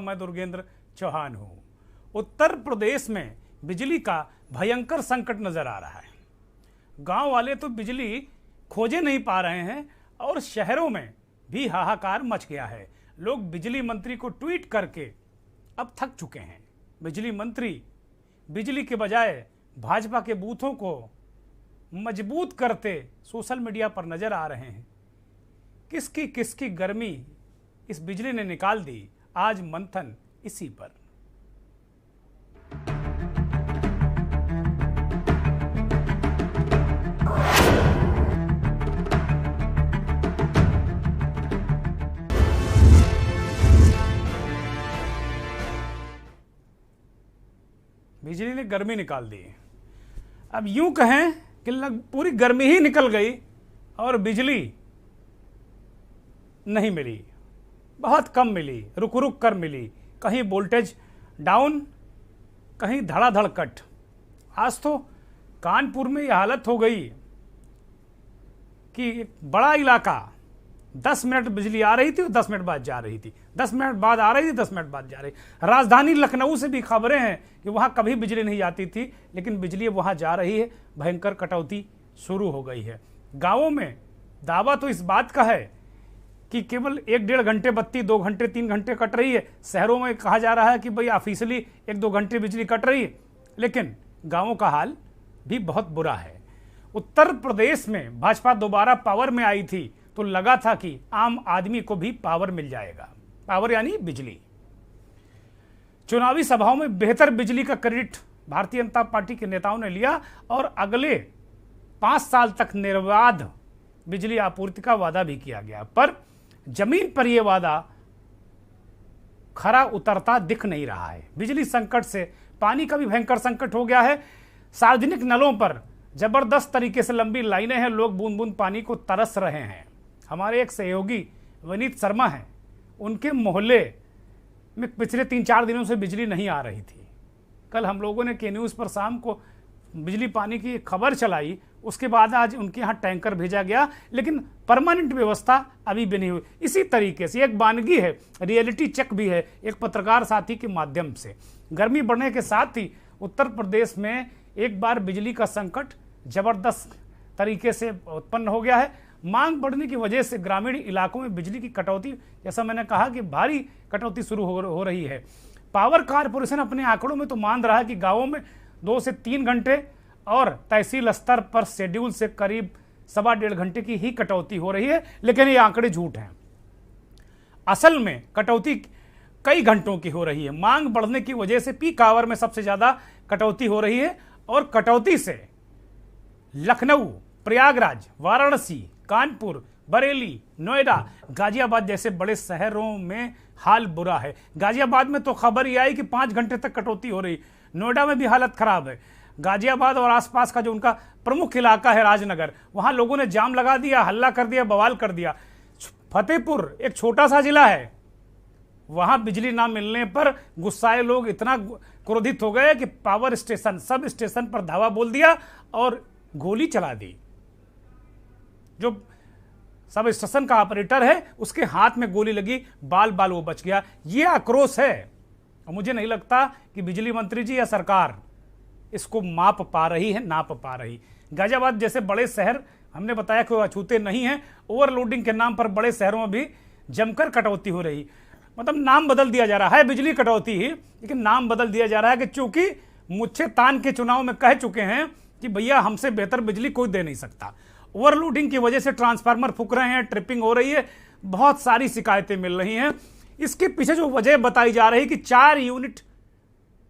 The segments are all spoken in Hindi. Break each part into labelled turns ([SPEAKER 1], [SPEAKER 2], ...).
[SPEAKER 1] मैं दुर्गेंद्र चौहान हूं। उत्तर प्रदेश में बिजली का भयंकर संकट नजर आ रहा है। गांव वाले तो बिजली खोजे नहीं पा रहे हैं और शहरों में भी हाहाकार मच गया है। लोग बिजली मंत्री को ट्वीट करके अब थक चुके हैं। बिजली मंत्री बिजली के बजाय भाजपा के बूथों को मजबूत करते सोशल मीडिया पर नजर आ रहे हैं। किसकी किसकी गर्मी इस बिजली ने निकाल दी, आज मंथन इसी पर। बिजली ने गर्मी निकाल दी। अब यूं कहें कि पूरी गर्मी ही निकल गई और बिजली नहीं मिली, बहुत कम मिली, रुक रुक कर मिली। कहीं वोल्टेज डाउन, कहीं धड़ाधड़ कट। आज तो कानपुर में यह हालत हो गई कि एक बड़ा इलाका 10 मिनट बिजली आ रही थी और 10 मिनट बाद जा रही थी, 10 मिनट बाद आ रही थी, 10 मिनट बाद जा रही। राजधानी लखनऊ से भी खबरें हैं कि वहां कभी बिजली नहीं आती थी, लेकिन बिजली वहां जा रही है। भयंकर कटौती शुरू हो गई है। गांवों में दावा तो इस बात का है कि केवल 1-1.5 घंटे बत्ती, 2 घंटे 3 घंटे कट रही है। शहरों में कहा जा रहा है कि भाई ऑफिशियली 1-2 घंटे बिजली कट रही है, लेकिन गांवों का हाल भी बहुत बुरा है। उत्तर प्रदेश में भाजपा दोबारा पावर में आई थी तो लगा था कि आम आदमी को भी पावर मिल जाएगा। पावर यानी बिजली। चुनावी सभाओं में बेहतर बिजली का क्रेडिट भारतीय जनता पार्टी के नेताओं ने लिया और अगले 5 साल तक निर्बाध बिजली आपूर्ति का वादा भी किया गया, पर जमीन पर यह वादा खरा उतरता दिख नहीं रहा है। बिजली संकट से पानी का भी भयंकर संकट हो गया है। सार्वजनिक नलों पर जबरदस्त तरीके से लंबी लाइनें हैं, लोग बूंद बूंद पानी को तरस रहे हैं। हमारे एक सहयोगी विनीत शर्मा हैं, उनके मोहल्ले में पिछले 3-4 दिनों से बिजली नहीं आ रही थी। कल हम लोगों ने के न्यूज़ पर शाम को बिजली पानी की खबर चलाई, उसके बाद आज उनके यहाँ टैंकर भेजा गया, लेकिन परमानेंट व्यवस्था अभी भी नहीं हुई। इसी तरीके से एक वानगी है, रियलिटी चेक भी है, एक पत्रकार साथी के माध्यम से। गर्मी बढ़ने के साथ ही उत्तर प्रदेश में एक बार बिजली का संकट जबरदस्त तरीके से उत्पन्न हो गया है। मांग बढ़ने की वजह से ग्रामीण इलाकों में बिजली की कटौती, जैसा मैंने कहा कि भारी कटौती शुरू हो रही है। पावर कारपोरेशन अपने आंकड़ों में तो मान रहा है कि गांवों में 2 से 3 घंटे और तहसील स्तर पर शेड्यूल से करीब 1.25 घंटे की ही कटौती हो रही है, लेकिन ये आंकड़े झूठ हैं। असल में कटौती कई घंटों की हो रही है। मांग बढ़ने की वजह से पीक आवर में सबसे ज्यादा कटौती हो रही है और कटौती से लखनऊ, प्रयागराज, वाराणसी, कानपुर, बरेली, नोएडा, गाजियाबाद जैसे बड़े शहरों में हाल बुरा है। गाजियाबाद में तो खबर यह आई कि 5 घंटे तक कटौती हो रही। नोएडा में भी हालत खराब है। गाजियाबाद और आसपास का जो उनका प्रमुख इलाका है राजनगर, वहां लोगों ने जाम लगा दिया, हल्ला कर दिया, बवाल कर दिया। फतेहपुर एक छोटा सा जिला है, वहां बिजली ना मिलने पर गुस्साए लोग इतना क्रोधित हो गए कि पावर स्टेशन, सब स्टेशन पर धावा बोल दिया और गोली चला दी। जो सब स्टेशन का ऑपरेटर है उसके हाथ में गोली लगी, बाल बाल वो बच गया। ये आक्रोश है और मुझे नहीं लगता कि बिजली मंत्री जी या सरकार इसको नाप पा रही। गाजियाबाद जैसे बड़े शहर, हमने बताया कि वो अछूते नहीं हैं। ओवरलोडिंग के नाम पर बड़े शहरों में भी जमकर कटौती हो रही, मतलब नाम बदल दिया जा रहा है बिजली कटौती ही, लेकिन नाम बदल दिया जा रहा है कि चूंकि मुझे तान के चुनाव में कह चुके हैं कि भैया हमसे बेहतर बिजली कोई दे नहीं सकता। ओवरलोडिंग की वजह से ट्रांसफार्मर फूक रहे हैं, ट्रिपिंग हो रही है, बहुत सारी शिकायतें मिल रही हैं। इसके पीछे जो वजह बताई जा रही है कि 4 यूनिट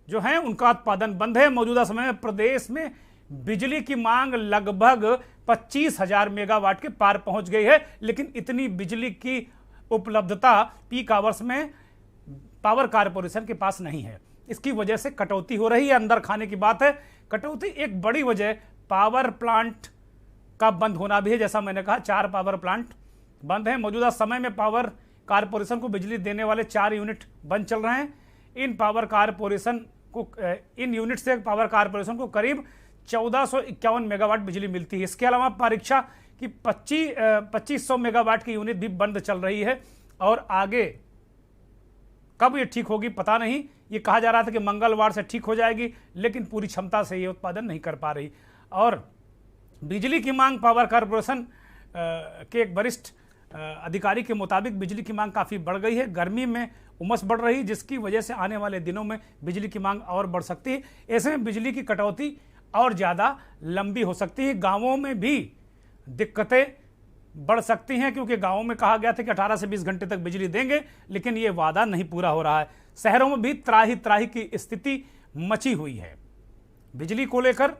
[SPEAKER 1] जो हैं उनका उत्पादन बंद है। मौजूदा समय में प्रदेश में बिजली की मांग लगभग 25,000 मेगावाट के पार पहुंच गई है, लेकिन इतनी बिजली की उपलब्धता पीक आवर्स में पावर कारपोरेशन के पास नहीं है। इसकी वजह से कटौती हो रही है। अंदर खाने की बात है। कटौती एक बड़ी वजह पावर प्लांट का बंद होना भी है। जैसा मैंने कहा 4 पावर प्लांट बंद हैं। मौजूदा समय में पावर कारपोरेशन को बिजली देने वाले 4 यूनिट बंद चल रहे हैं। इन यूनिट से पावर कारपोरेशन को करीब 1451 मेगावाट बिजली मिलती है। इसके अलावा परीक्षा की 2500 मेगावाट की यूनिट भी बंद चल रही है और आगे कब ये ठीक होगी पता नहीं। ये कहा जा रहा था कि मंगलवार से ठीक हो जाएगी, लेकिन पूरी क्षमता से ये उत्पादन नहीं कर पा रही। और बिजली की मांग, पावर कॉरपोरेशन के एक वरिष्ठ अधिकारी के मुताबिक बिजली की मांग काफ़ी बढ़ गई है। गर्मी में उमस बढ़ रही, जिसकी वजह से आने वाले दिनों में बिजली की मांग और बढ़ सकती है। ऐसे में बिजली की कटौती और ज़्यादा लंबी हो सकती है। गाँवों में भी दिक्कतें बढ़ सकती हैं, क्योंकि गाँवों में कहा गया था कि 18 से 20 घंटे तक बिजली देंगे, लेकिन ये वादा नहीं पूरा हो रहा है। शहरों में भी त्राही त्राही की स्थिति मची हुई है। बिजली को लेकर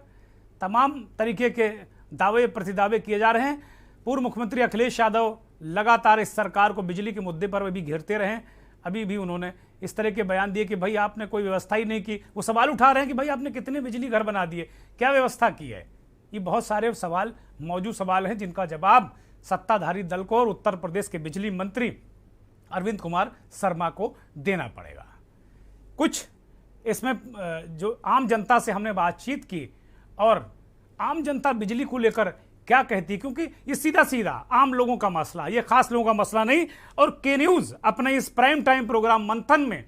[SPEAKER 1] तमाम तरीके के दावे प्रतिदावे किए जा रहे हैं। पूर्व मुख्यमंत्री अखिलेश यादव लगातार इस सरकार को बिजली के मुद्दे पर भी घेरते रहे। अभी भी उन्होंने इस तरह के बयान दिए कि भाई आपने कोई व्यवस्था ही नहीं की। वो सवाल उठा रहे हैं कि भाई आपने कितने बिजली घर बना दिए, क्या व्यवस्था की है। ये बहुत सारे सवाल मौजूद सवाल हैं, जिनका जवाब सत्ताधारी दल को और उत्तर प्रदेश के बिजली मंत्री अरविंद कुमार शर्मा को देना पड़ेगा। कुछ इसमें जो आम जनता से हमने बातचीत की, और आम जनता बिजली को लेकर क्या कहती है, क्योंकि ये सीधा सीधा आम लोगों का मसला, ये खास लोगों का मसला नहीं। और के न्यूज़ अपने इस प्राइम टाइम प्रोग्राम मंथन में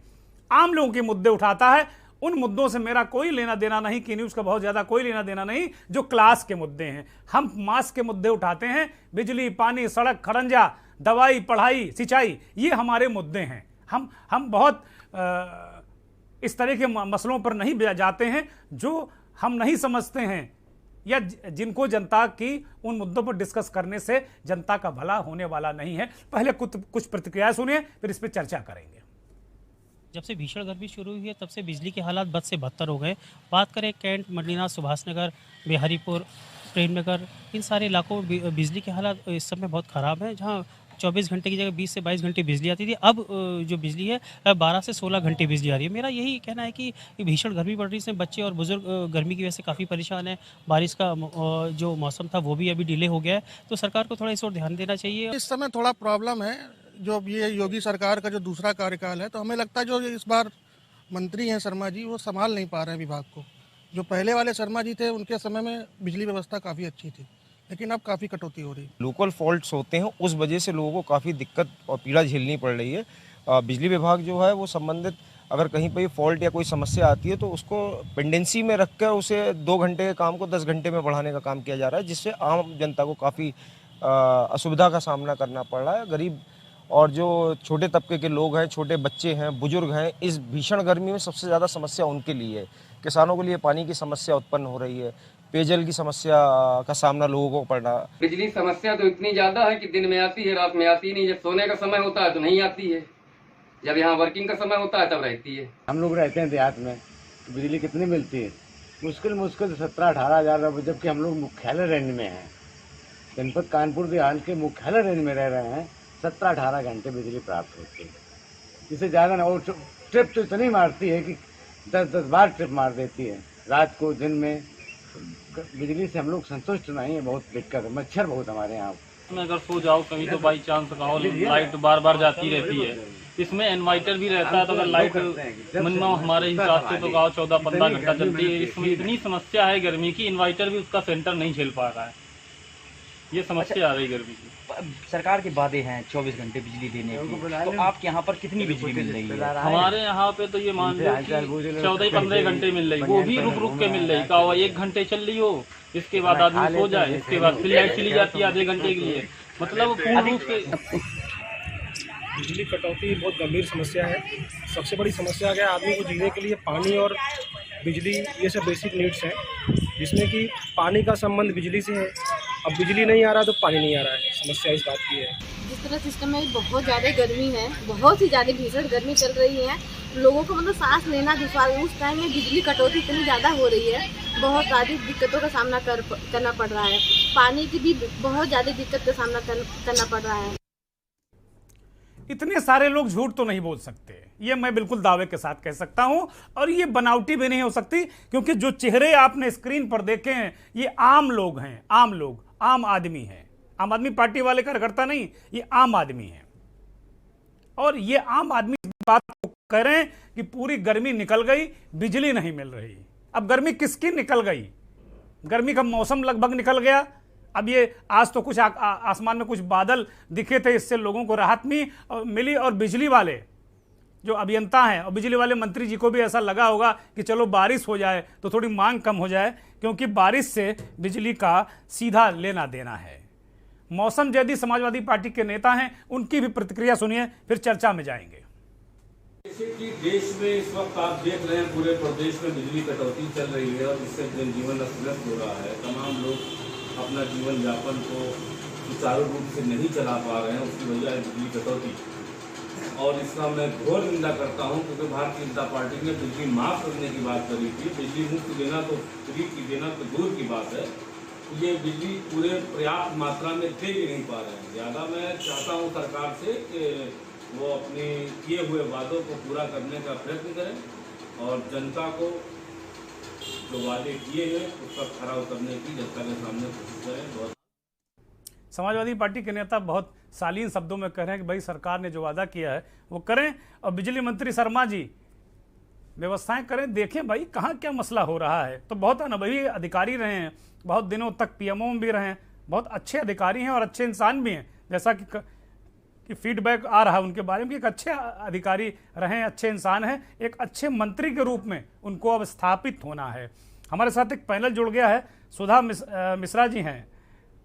[SPEAKER 1] आम लोगों के मुद्दे उठाता है। उन मुद्दों से मेरा कोई लेना देना नहीं, के न्यूज़ का बहुत ज़्यादा कोई लेना देना नहीं, जो क्लास के मुद्दे हैं। हम मास के मुद्दे उठाते हैं, बिजली, पानी, सड़क, खड़ंजा, दवाई, पढ़ाई, सिंचाई, ये हमारे मुद्दे हैं। हम बहुत इस तरह के मसलों पर नहीं जाते हैं जो हम नहीं समझते हैं, या जिनको जनता की उन मुद्दों पर डिस्कस करने से जनता का भला होने वाला नहीं है। पहले कुछ प्रतिक्रियाएं सुनिए, फिर इस पर चर्चा करेंगे।
[SPEAKER 2] जब से भीषण गर्मी शुरू हुई है तब से बिजली के हालात बद से बदतर हो गए। बात करें कैंट, मडीनाथ, सुभाष नगर, बिहारीपुर, प्रेम नगर, इन सारे इलाकों में बिजली के हालात इस समय बहुत ख़राब हैं। जहां 24 घंटे की जगह 20 से 22 घंटे बिजली आती थी, अब जो बिजली है 12 से 16 घंटे बिजली आ रही है। मेरा यही कहना है कि भीषण गर्मी बढ़ रही है, इसमें बच्चे और बुजुर्ग गर्मी की वजह से काफ़ी परेशान हैं। बारिश का जो मौसम था वो भी अभी डिले हो गया है, तो सरकार को थोड़ा इस ओर ध्यान देना चाहिए।
[SPEAKER 3] इस समय थोड़ा प्रॉब्लम है, जो ये योगी सरकार का जो दूसरा कार्यकाल है, तो हमें लगता है जो इस बार मंत्री हैं शर्मा जी, वो संभाल नहीं पा रहे हैं विभाग को। जो पहले वाले शर्मा जी थे, उनके समय में बिजली व्यवस्था काफ़ी अच्छी थी, लेकिन अब काफ़ी कटौती हो रही है।
[SPEAKER 4] लोकल फॉल्ट्स होते हैं, उस वजह से लोगों को काफ़ी दिक्कत और पीड़ा झेलनी पड़ रही है। बिजली विभाग जो है वो संबंधित अगर कहीं पर फॉल्ट या कोई समस्या आती है तो उसको पेंडेंसी में रखकर उसे 2 घंटे के काम को 10 घंटे में बढ़ाने का काम किया जा रहा है, जिससे आम जनता को काफ़ी असुविधा का सामना करना पड़ रहा है। गरीब और जो छोटे तबके के लोग हैं, छोटे बच्चे हैं, बुजुर्ग हैं, इस भीषण गर्मी में सबसे ज़्यादा समस्या उनके लिए है। किसानों के लिए पानी की समस्या उत्पन्न हो रही है, पेयजल की समस्या का सामना लोगों को पड़ रहा है।
[SPEAKER 5] बिजली समस्या तो इतनी ज्यादा है कि दिन में आती है, रात में आती नहीं। जब सोने का समय होता है तो नहीं आती है, जब यहाँ वर्किंग का समय होता है तब रहती है।
[SPEAKER 6] हम लोग रहते हैं देहात में, तो बिजली कितनी मिलती है? मुश्किल 17-18 हज़ार रुपये, जबकि हम लोग मुख्यालय रेंज में हैं। जनपद कानपुर देहात के मुख्यालय रेंज में रह रहे हैं, 17-18 घंटे बिजली प्राप्त होती है। इससे ज़्यादा ना, और ट्रिप तो इतनी मारती है कि 10-10 बार ट्रिप मार देती है रात को, दिन में। बिजली से हम लोग संतुष्ट नहीं है, बहुत दिक्कत है। मच्छर बहुत हमारे यहाँ
[SPEAKER 7] में अगर सो जाओ कहीं तो बाई चांस कहो लाइट बार बार जाती रहती है। इसमें इन्वर्टर भी रहता है, तो अगर लाइट मिनिमम हमारे हिसाब से तो गाँव 14-15 घंटा चलती है। इसमें इतनी समस्या है गर्मी की, इन्वर्टर भी उसका सेंटर नहीं झेल पा रहा है। ये समस्या आ रही गर्मी की।
[SPEAKER 8] सरकार के वादे हैं 24 घंटे बिजली देने की, तो आपके यहाँ पर कितनी बिजली मिल रही है?
[SPEAKER 7] हमारे यहाँ पे तो ये मान लो कि 14-15 घंटे मिल रही, वो भी रुक रुक के मिल रही। का 1 घंटे चल रही हो, इसके बाद आदमी सो जाए, इसके बाद फिर लाइट चली जाती है आधे घंटे के लिए। मतलब पूर्ण रूप से
[SPEAKER 9] बिजली कटौती बहुत गंभीर समस्या है। सबसे बड़ी समस्या क्या है, आदमी को जीने के लिए पानी और बिजली, ये सब बेसिक नीड्स हैं, जिसमें कि पानी का संबंध बिजली से है। अब बिजली नहीं आ रहा तो पानी नहीं आ रहा है। समस्या इस बात की है।
[SPEAKER 10] जिस तरह सिस्टम में बहुत ज़्यादा गर्मी है, बहुत ही ज़्यादा भीषण गर्मी चल रही है, लोगों को मतलब सांस लेना दुश्वार। उस टाइम में बिजली कटौती इतनी ज़्यादा हो रही है, बहुत ज़्यादा दिक्कतों का सामना करना पड़ रहा है। पानी की भी बहुत ज़्यादा दिक्कत का सामना करना पड़ रहा है।
[SPEAKER 1] इतने सारे लोग झूठ तो नहीं बोल सकते, ये मैं बिल्कुल दावे के साथ कह सकता हूं। और ये बनावटी भी नहीं हो सकती, क्योंकि जो चेहरे आपने स्क्रीन पर देखे हैं ये आम लोग हैं, आम लोग, आम आदमी हैं। आम आदमी पार्टी वाले कार्यकर्ता नहीं, ये आम आदमी हैं। और ये आम आदमी इस बात को कह रहे हैं कि पूरी गर्मी निकल गई, बिजली नहीं मिल रही। अब गर्मी किसकी निकल गई? गर्मी का मौसम लगभग निकल गया। अब ये आज तो कुछ आसमान में कुछ बादल दिखे थे, इससे लोगों को राहत मिली। और बिजली वाले जो अभियंता हैं और बिजली वाले मंत्री जी को भी ऐसा लगा होगा कि चलो बारिश हो जाए तो थोड़ी मांग कम हो जाए, क्योंकि बारिश से बिजली का सीधा लेना देना है। मौसम जैदी समाजवादी पार्टी के नेता हैं, उनकी भी प्रतिक्रिया सुनिए, फिर चर्चा में जाएंगे।
[SPEAKER 11] जैसे कि देश में इस वक्त आप देख रहे हैं पूरे प्रदेश में बिजली कटौती चल रही है और इससे जनजीवन अस्त व्यस्त हो रहा है। तमाम लोग अपना जीवन यापन को सुचारू रूप से नहीं चला पा रहे हैं, उसकी वजह है बिजली कटौती। और इसका मैं घोर निंदा करता हूं, क्योंकि भारतीय जनता पार्टी ने बिजली माफ करने की बात करी थी। बिजली मुफ्त देना तो फ्री की देना तो दूर की बात है, ये बिजली पूरे पर्याप्त मात्रा में दे ही नहीं पा रहे हैं। ज़्यादा मैं चाहता हूं सरकार से कि वो अपने किए हुए वादों को पूरा करने का प्रयत्न करें और जनता को जो वादे किए हैं उस पर खरा उतरने की जनता के सामने कोशिश करें। बहुत
[SPEAKER 1] समाजवादी पार्टी के नेता बहुत शालीन शब्दों में कह रहे हैं कि भाई सरकार ने जो वादा किया है वो करें, और बिजली मंत्री शर्मा जी व्यवस्थाएं करें, देखें भाई कहाँ क्या मसला हो रहा है। तो बहुत अनुभवी अधिकारी रहे हैं, बहुत दिनों तक पीएमओ में भी रहे हैं, बहुत अच्छे अधिकारी हैं और अच्छे इंसान भी हैं, जैसा कि फीडबैक आ रहा है उनके बारे में कि एक अच्छे अधिकारी रहे हैं, अच्छे इंसान हैं, एक अच्छे मंत्री के रूप में उनको अब स्थापित होना है। हमारे साथ एक पैनल जुड़ गया है, सुधा मिश्रा जी हैं,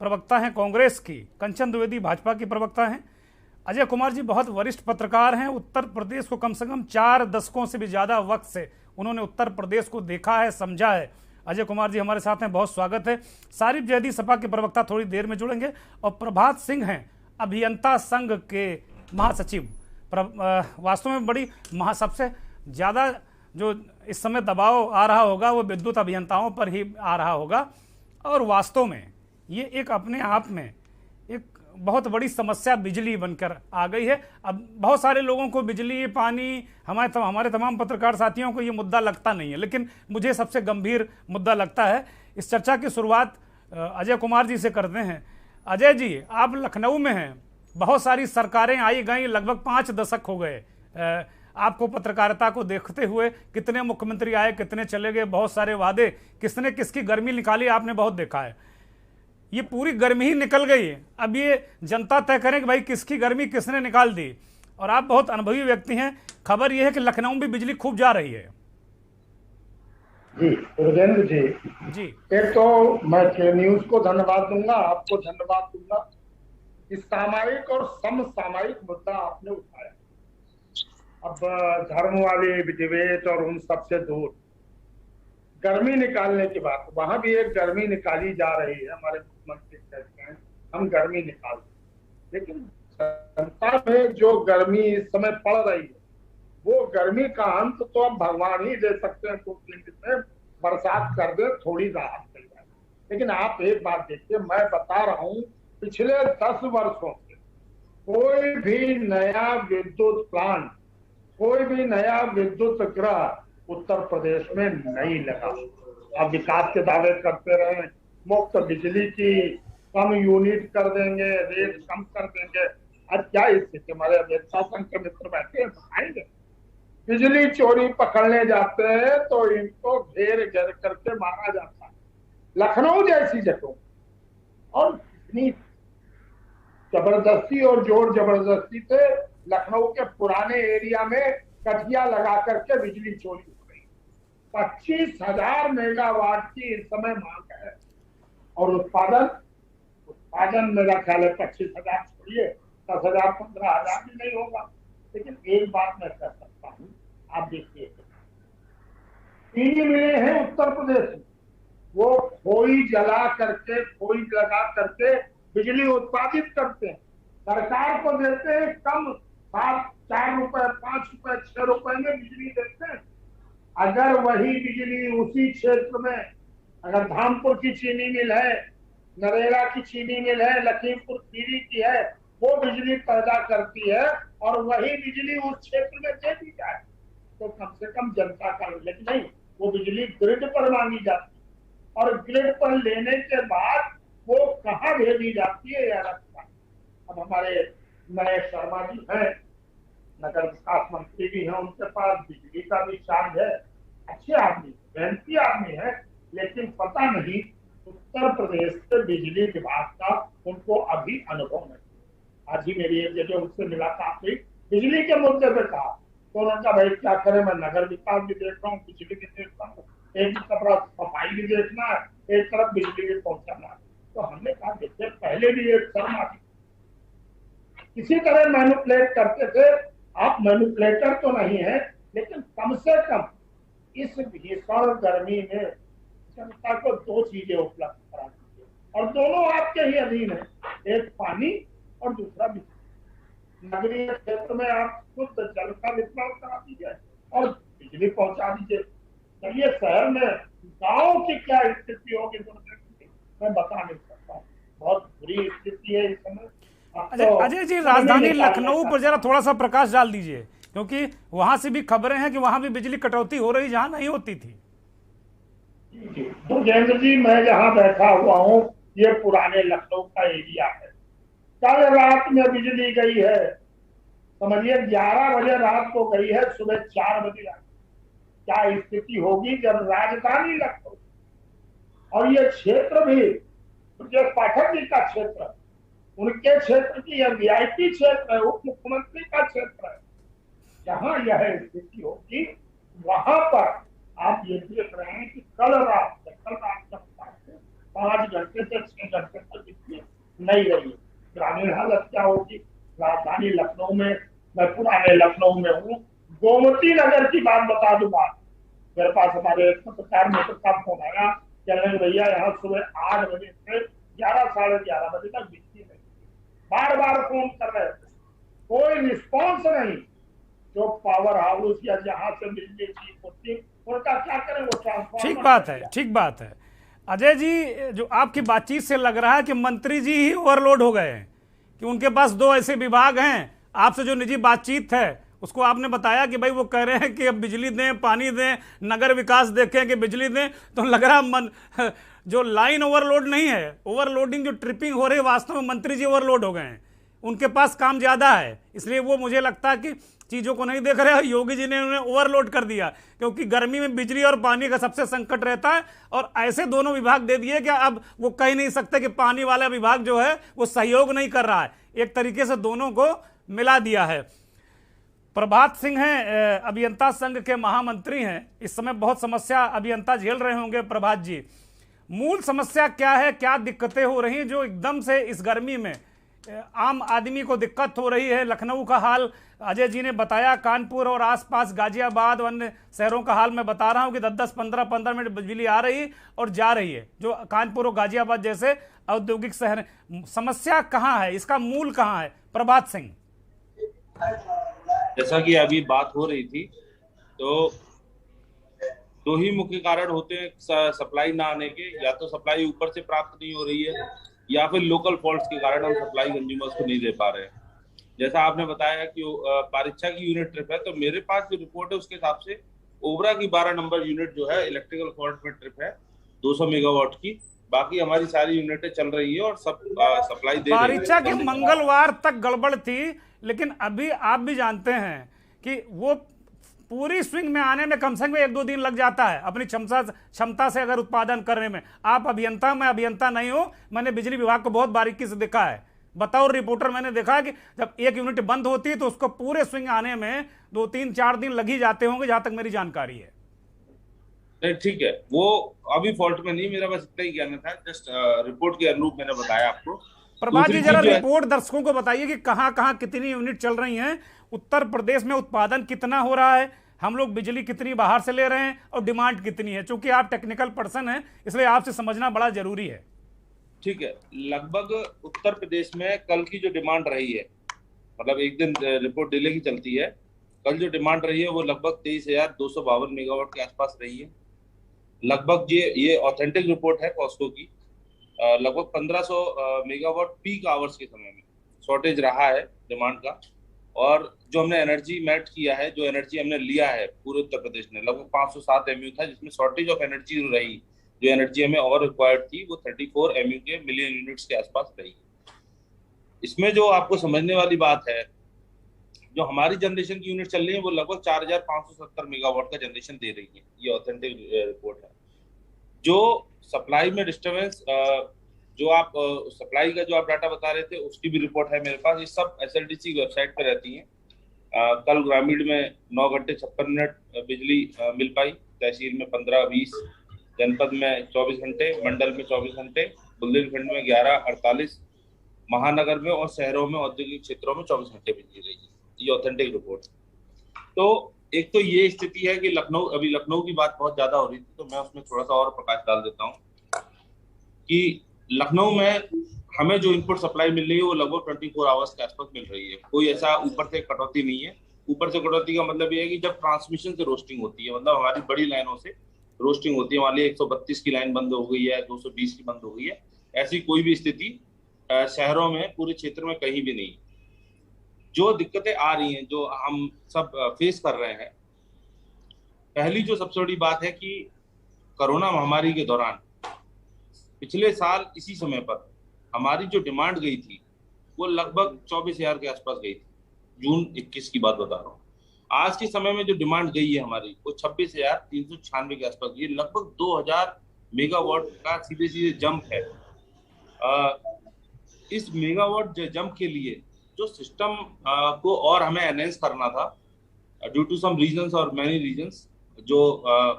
[SPEAKER 1] प्रवक्ता हैं कांग्रेस की, कंचन द्विवेदी भाजपा की प्रवक्ता हैं, अजय कुमार जी बहुत वरिष्ठ पत्रकार हैं, उत्तर प्रदेश को कम से कम 4 दशकों से भी ज़्यादा वक्त से उन्होंने उत्तर प्रदेश को देखा है, समझा है। अजय कुमार जी हमारे साथ हैं, बहुत स्वागत है। सारिफ जैदी सपा के प्रवक्ता थोड़ी देर में जुड़ेंगे, और प्रभात सिंह हैं अभियंता संघ के महासचिव। वास्तव में बड़ी सबसे ज़्यादा जो इस समय दबाव आ रहा होगा वो विद्युत अभियंताओं पर ही आ रहा होगा, और वास्तव में ये एक अपने आप में एक बहुत बड़ी समस्या बिजली बनकर आ गई है। अब बहुत सारे लोगों को बिजली, पानी, हमारे तमाम पत्रकार साथियों को ये मुद्दा लगता नहीं है, लेकिन मुझे सबसे गंभीर मुद्दा लगता है। इस चर्चा की शुरुआत अजय कुमार जी से करते हैं। अजय जी, आप लखनऊ में हैं, बहुत सारी सरकारें आई गई, लगभग 5 दशक हो गए आपको पत्रकारिता को देखते हुए। कितने मुख्यमंत्री आए, कितने चले गए, बहुत सारे वादे, किसने किसकी गर्मी निकाली आपने बहुत देखा है। ये पूरी गर्मी ही निकल गई है, अब ये जनता तय करें कि भाई किसकी गर्मी किसने निकाल दी। और आप बहुत अनुभवी व्यक्ति हैं, खबर ये है कि लखनऊ में भी बिजली खूब जा रही है।
[SPEAKER 12] जी रुजेंद्र जी, एक तो मैं के न्यूज को धन्यवाद दूंगा, आपको धन्यवाद दूंगा। इस सामायिक और समसामयिक मुद्दा आपने उठाया। अब धर्म वाले विधिवेद और उन सबसे दूर गर्मी निकालने की बात, वहां भी एक गर्मी निकाली जा रही है। हमारे मुख्यमंत्री कहते हैं हम गर्मी निकाल, लेकिन जनता में जो गर्मी इस समय पड़ रही है वो गर्मी का अंत तो अब भगवान ही दे सकते हैं। 2-3 दिन में बरसात कर दे, थोड़ी राहत मिल जाए। लेकिन आप एक बात देखिए, मैं बता रहा हूँ पिछले 10 वर्षों से कोई भी नया विद्युत प्लांट, कोई भी नया विद्युत ग्रह उत्तर प्रदेश में नहीं लगा। अब विकास के दावे करते रहे, मुफ्त बिजली की कम यूनिट कर देंगे, रेट कम कर देंगे। आज क्या स्थिति, हमारे अभियंता संघ के मित्र बैठे हैं, बताएंगे। बिजली चोरी पकड़ने जाते हैं तो इनको घेर घेर करके मारा जाता है। लखनऊ जैसी जगहों और इतनी जबरदस्ती और जोर जबरदस्ती से लखनऊ के पुराने एरिया में कटिया लगा करके बिजली चोरी हो गई। 25,000 मेगावाट की इस समय मांग है, और उत्पादन मेरा ख्याल है 25,000 छोड़िए, 10,000 15,000 भी नहीं होगा। लेकिन एक बात मैं कह सकता हूँ, आप देखिए चीनी मिले हैं उत्तर प्रदेश में, वो खोई जला करके, खोई लगा करके बिजली उत्पादित करते हैं, सरकार को देते हैं कम 4 रुपए, 5 रुपए, 6 रुपए में बिजली देते हैं। अगर वही बिजली उसी क्षेत्र में, अगर धामपुर की चीनी मिल है, नरेला की चीनी मिल है, लखीमपुर खीरी की है, वो बिजली पैदा करती है और वही बिजली उस क्षेत्र में दे दी जाए तो कम से कम जनता का, लेकिन नहीं, वो बिजली ग्रिड पर मांगी जाती है और ग्रिड पर लेने के बाद वो कहाँ भेजी जाती है यह लगता है। अब हमारे नए शर्मा जी हैं, नगर विकास मंत्री भी हैं, उनके पास बिजली का भी चार्ज है, अच्छे आदमी, मेहनती आदमी है, लेकिन पता नहीं उत्तर प्रदेश के बिजली विभाग का उनको अभी अनुभव नहीं। आज ही मेरी एक जगह उससे मुलाकात हुई, बिजली के मुद्दे पे कहा तो उन्होंने कहा भाई क्या करें, मैं नगर विकास भी देख रहा हूँ, बिजली भी देख रहा हूँ, एक तरफ सफाई भी देखना है, एक तरफ बिजली भी पहुंचाना है। तो हमने कहा देखिए पहले भी एक शर्मा किसी तरह मैनिपुलेट करते थे, आप मैनिपुलेटर तो नहीं है, लेकिन कम से कम इस भीषण गर्मी में जनता को दो चीजें उपलब्ध करा दीजिए, और दोनों आपके ही अधीन है, एक पानी और दूसरा बिजली। नगरीय क्षेत्र में आप शुद्ध जल का वितरण करा दीजिए और बिजली पहुंचा दीजिए। चलिए शहर में गाँव की क्या स्थिति होगी मैं बता नहीं सकता, बहुत बुरी स्थिति है इस समय।
[SPEAKER 1] अजय जी, राजधानी लखनऊ पर जरा थोड़ा सा प्रकाश डाल दीजिए, क्योंकि वहां से भी खबरें हैं कि वहां भी बिजली कटौती हो रही जहां नहीं होती थी।
[SPEAKER 12] दुर्गेंद्र जी, मैं जहां बैठा हुआ हूं ये पुराने लखनऊ का एरिया है। कल रात में बिजली गई है, समझिए 11 बजे रात को गई है, सुबह 4 बजे आई। क्या स्थिति होगी जब राजधानी लखनऊ और ये क्षेत्र भी जो पाठक जी का क्षेत्र, उनके क्षेत्र की यह वीआईपी क्षेत्र है, उप मुख्यमंत्री का क्षेत्र है, जहां यह स्थिति होगी वहां पर आप ये देख रहे हैं कि कल रात से 5 घंटे से 6 घंटे तक बिजली नहीं रही। ग्रामीण हालत क्या होगी? राजधानी लखनऊ में, मैं पुराने लखनऊ में हूँ, गोमती नगर की बात बता दूंगा। मेरे पास हमारे पत्रकार मित्र का फोन आया, कह रहे भैया यहाँ सुबह 8 बजे से 11 साढ़े 11 बजे तक बिजली नहीं, बार बार फोन कर रहे थे, कोई रिस्पॉन्स नहीं। जो पावर हाउस या जहां से बिजली की होती उनका क्या करें, वो ट्रांसफॉर्मर।
[SPEAKER 1] ठीक बात है, ठीक बात है। अजय जी, जो आपकी बातचीत से लग रहा है कि मंत्री जी ही ओवरलोड हो गए हैं, कि उनके पास 2 ऐसे विभाग हैं। आपसे जो निजी बातचीत है उसको आपने बताया कि भाई वो कह रहे हैं कि अब बिजली दें, पानी दें, नगर विकास देखें कि बिजली दें, तो लग रहा जो लाइन ओवरलोड नहीं है, ओवरलोडिंग जो ट्रिपिंग हो रही है, वास्तव में मंत्री जी ओवरलोड हो गए हैं, उनके पास काम ज्यादा है, इसलिए वो मुझे लगता है कि चीजों को नहीं देख रहे। योगी जी ने उन्हें ओवरलोड कर दिया, क्योंकि गर्मी में बिजली और पानी का सबसे संकट रहता है, और ऐसे दोनों विभाग दे दिए कि अब वो कह नहीं सकते कि पानी वाला विभाग जो है वो सहयोग नहीं कर रहा है। एक तरीके से दोनों को मिला दिया है। प्रभात सिंह हैं, अभियंता संघ के महामंत्री हैं, इस समय बहुत समस्या अभियंता झेल रहे होंगे। प्रभात जी, मूल समस्या क्या है, क्या दिक्कतें हो रही हैं जो एकदम से इस गर्मी में आम आदमी को दिक्कत हो रही है? लखनऊ का हाल अजय जी ने बताया, कानपुर और आसपास गाजियाबाद और अन्य शहरों का हाल मैं बता रहा हूं कि 10-10, 15-15 मिनट बिजली आ रही और जा रही है, जो कानपुर और गाजियाबाद जैसे औद्योगिक शहर हैं। समस्या कहां है, इसका मूल कहां है? प्रभात सिंह,
[SPEAKER 11] जैसा कि अभी बात हो रही थी, तो 2 ही मुख्य कारण होते हैं सप्लाई ना आने के। या तो सप्लाई ऊपर से प्राप्त नहीं हो रही है, या फिर लोकल फॉल्ट्स के कारण हम सप्लाई कंज्यूमर्स को नहीं दे पा रहे हैं। जैसा आपने बताया कि पारिच्छा की यूनिट ट्रिप है, तो मेरे पास जो रिपोर्ट है उसके हिसाब से ओबरा की 12 नंबर यूनिट जो है इलेक्ट्रिकल फॉल्ट में ट्रिप है 200 मेगावाट की। बाकी हमारी सारी यूनिटें चल रही है और सब सप्लाई दे रही है।
[SPEAKER 1] पारिच्छा की मंगलवार तक गड़बड़ थी, लेकिन अभी आप भी जानते हैं कि वो पूरी स्विंग में आने में कम से कम 1-2 दिन लग जाता है, अपनी क्षमता से अगर उत्पादन करने में। आप अभियंता, मैं अभियंता नहीं हूं, मैंने बिजली विभाग को बहुत बारीकी से देखा है, बतौर रिपोर्टर मैंने देखा कि जब एक यूनिट बंद होती है तो उसको पूरे स्विंग आने में 2-3-4 दिन लग ही जाते होंगे, जहां तक मेरी जानकारी है।
[SPEAKER 11] नहीं, ठीक है, वो अभी फॉल्ट में नहीं, मेरा बस इतना ही कहना था, जस्ट रिपोर्ट के अनुरूप मैंने बताया आपको।
[SPEAKER 1] प्रभात जी, जरा रिपोर्ट दर्शकों को बताइए कि कहां कहां कितनी यूनिट चल रही हैं, उत्तर प्रदेश में उत्पादन कितना हो रहा है, हम लोग बिजली कितनी बाहर से ले रहे हैं और डिमांड कितनी है। चूंकि आप टेक्निकल पर्सन हैं, इसलिए आपसे समझना बड़ा जरूरी है।
[SPEAKER 11] ठीक है, लगभग उत्तर प्रदेश में कल की जो डिमांड रही है, मतलब एक दिन रिपोर्ट डिले की चलती है, कल जो डिमांड रही है वो लगभग 23,252 मेगावाट के आसपास रही है। लगभग ये ऑथेंटिक रिपोर्ट है कॉस्को की, लगभग 1500 मेगावाट पीक आवर्स के समय में शॉर्टेज रहा है डिमांड का। और जो हमने एनर्जी मैट किया है, जो एनर्जी हमने लिया है पूरे उत्तर प्रदेश में, लगभग 507 MU था, जिसमें शॉर्टेज ऑफ एनर्जी रही, जो एनर्जी हमें और रिक्वायर्ड थी वो 34 MU के मिलियन यूनिट्स के आसपास रही। इसमें जो आपको समझने वाली बात है, जो हमारी जनरेशन की यूनिट चल रही है वो लगभग 4,570 मेगावाट का जनरेशन दे रही है, ये ऑथेंटिक रिपोर्ट है। जो सप्लाई में डिस्टर्बेंस, जो आप सप्लाई का जो आप डाटा बता रहे थे, उसकी भी रिपोर्ट है मेरे पास। ये सब SLDC की वेबसाइट पे रहती हैं, कल ग्रामीण में 9 घंटे 56 मिनट बिजली मिल पाई, तहसील में 15-20, जनपद में 24 घंटे, मंडल में 24 घंटे, बुंदेलखंड में 11-48, महानगर में और शहरों में औद्योगिक क्षेत्रों में 24 घंटे बिजली रही। ये ऑथेंटिक रिपोर्ट। तो एक तो ये स्थिति है कि लखनऊ की बात बहुत ज्यादा हो रही थी, तो मैं उसमें थोड़ा सा और प्रकाश डाल देता हूँ कि लखनऊ में हमें जो इनपुट सप्लाई मिल रही है वो लगभग 24 आवर्स के आसपास मिल रही है। कोई ऐसा ऊपर से कटौती नहीं है। ऊपर से कटौती का मतलब ये है कि जब ट्रांसमिशन से रोस्टिंग होती है, मतलब हमारी बड़ी लाइनों से रोस्टिंग होती है, मान ली 132 की लाइन बंद हो गई है, 220 की बंद हो गई है, ऐसी कोई भी स्थिति शहरों में पूरे क्षेत्र में कहीं भी नहीं। जो दिक्कतें आ रही हैं, जो हम सब फेस कर रहे हैं, पहली जो सबसे बड़ी बात है कि कोरोना महामारी के दौरान पिछले साल इसी समय पर हमारी जो डिमांड गई थी वो लगभग 24,000 के आसपास गई थी। जून 21 की बात बता रहा हूँ। आज के समय में जो डिमांड गई है हमारी वो 26,396 के आसपास, ये लगभग 2,000 मेगावाट का सीधे सीधे जंप है। इस मेगावाट जंप के लिए जो सिस्टम को और हमें एनहेंस करना था, ड्यू टू सम रीजंस और मैनी रीजंस, जो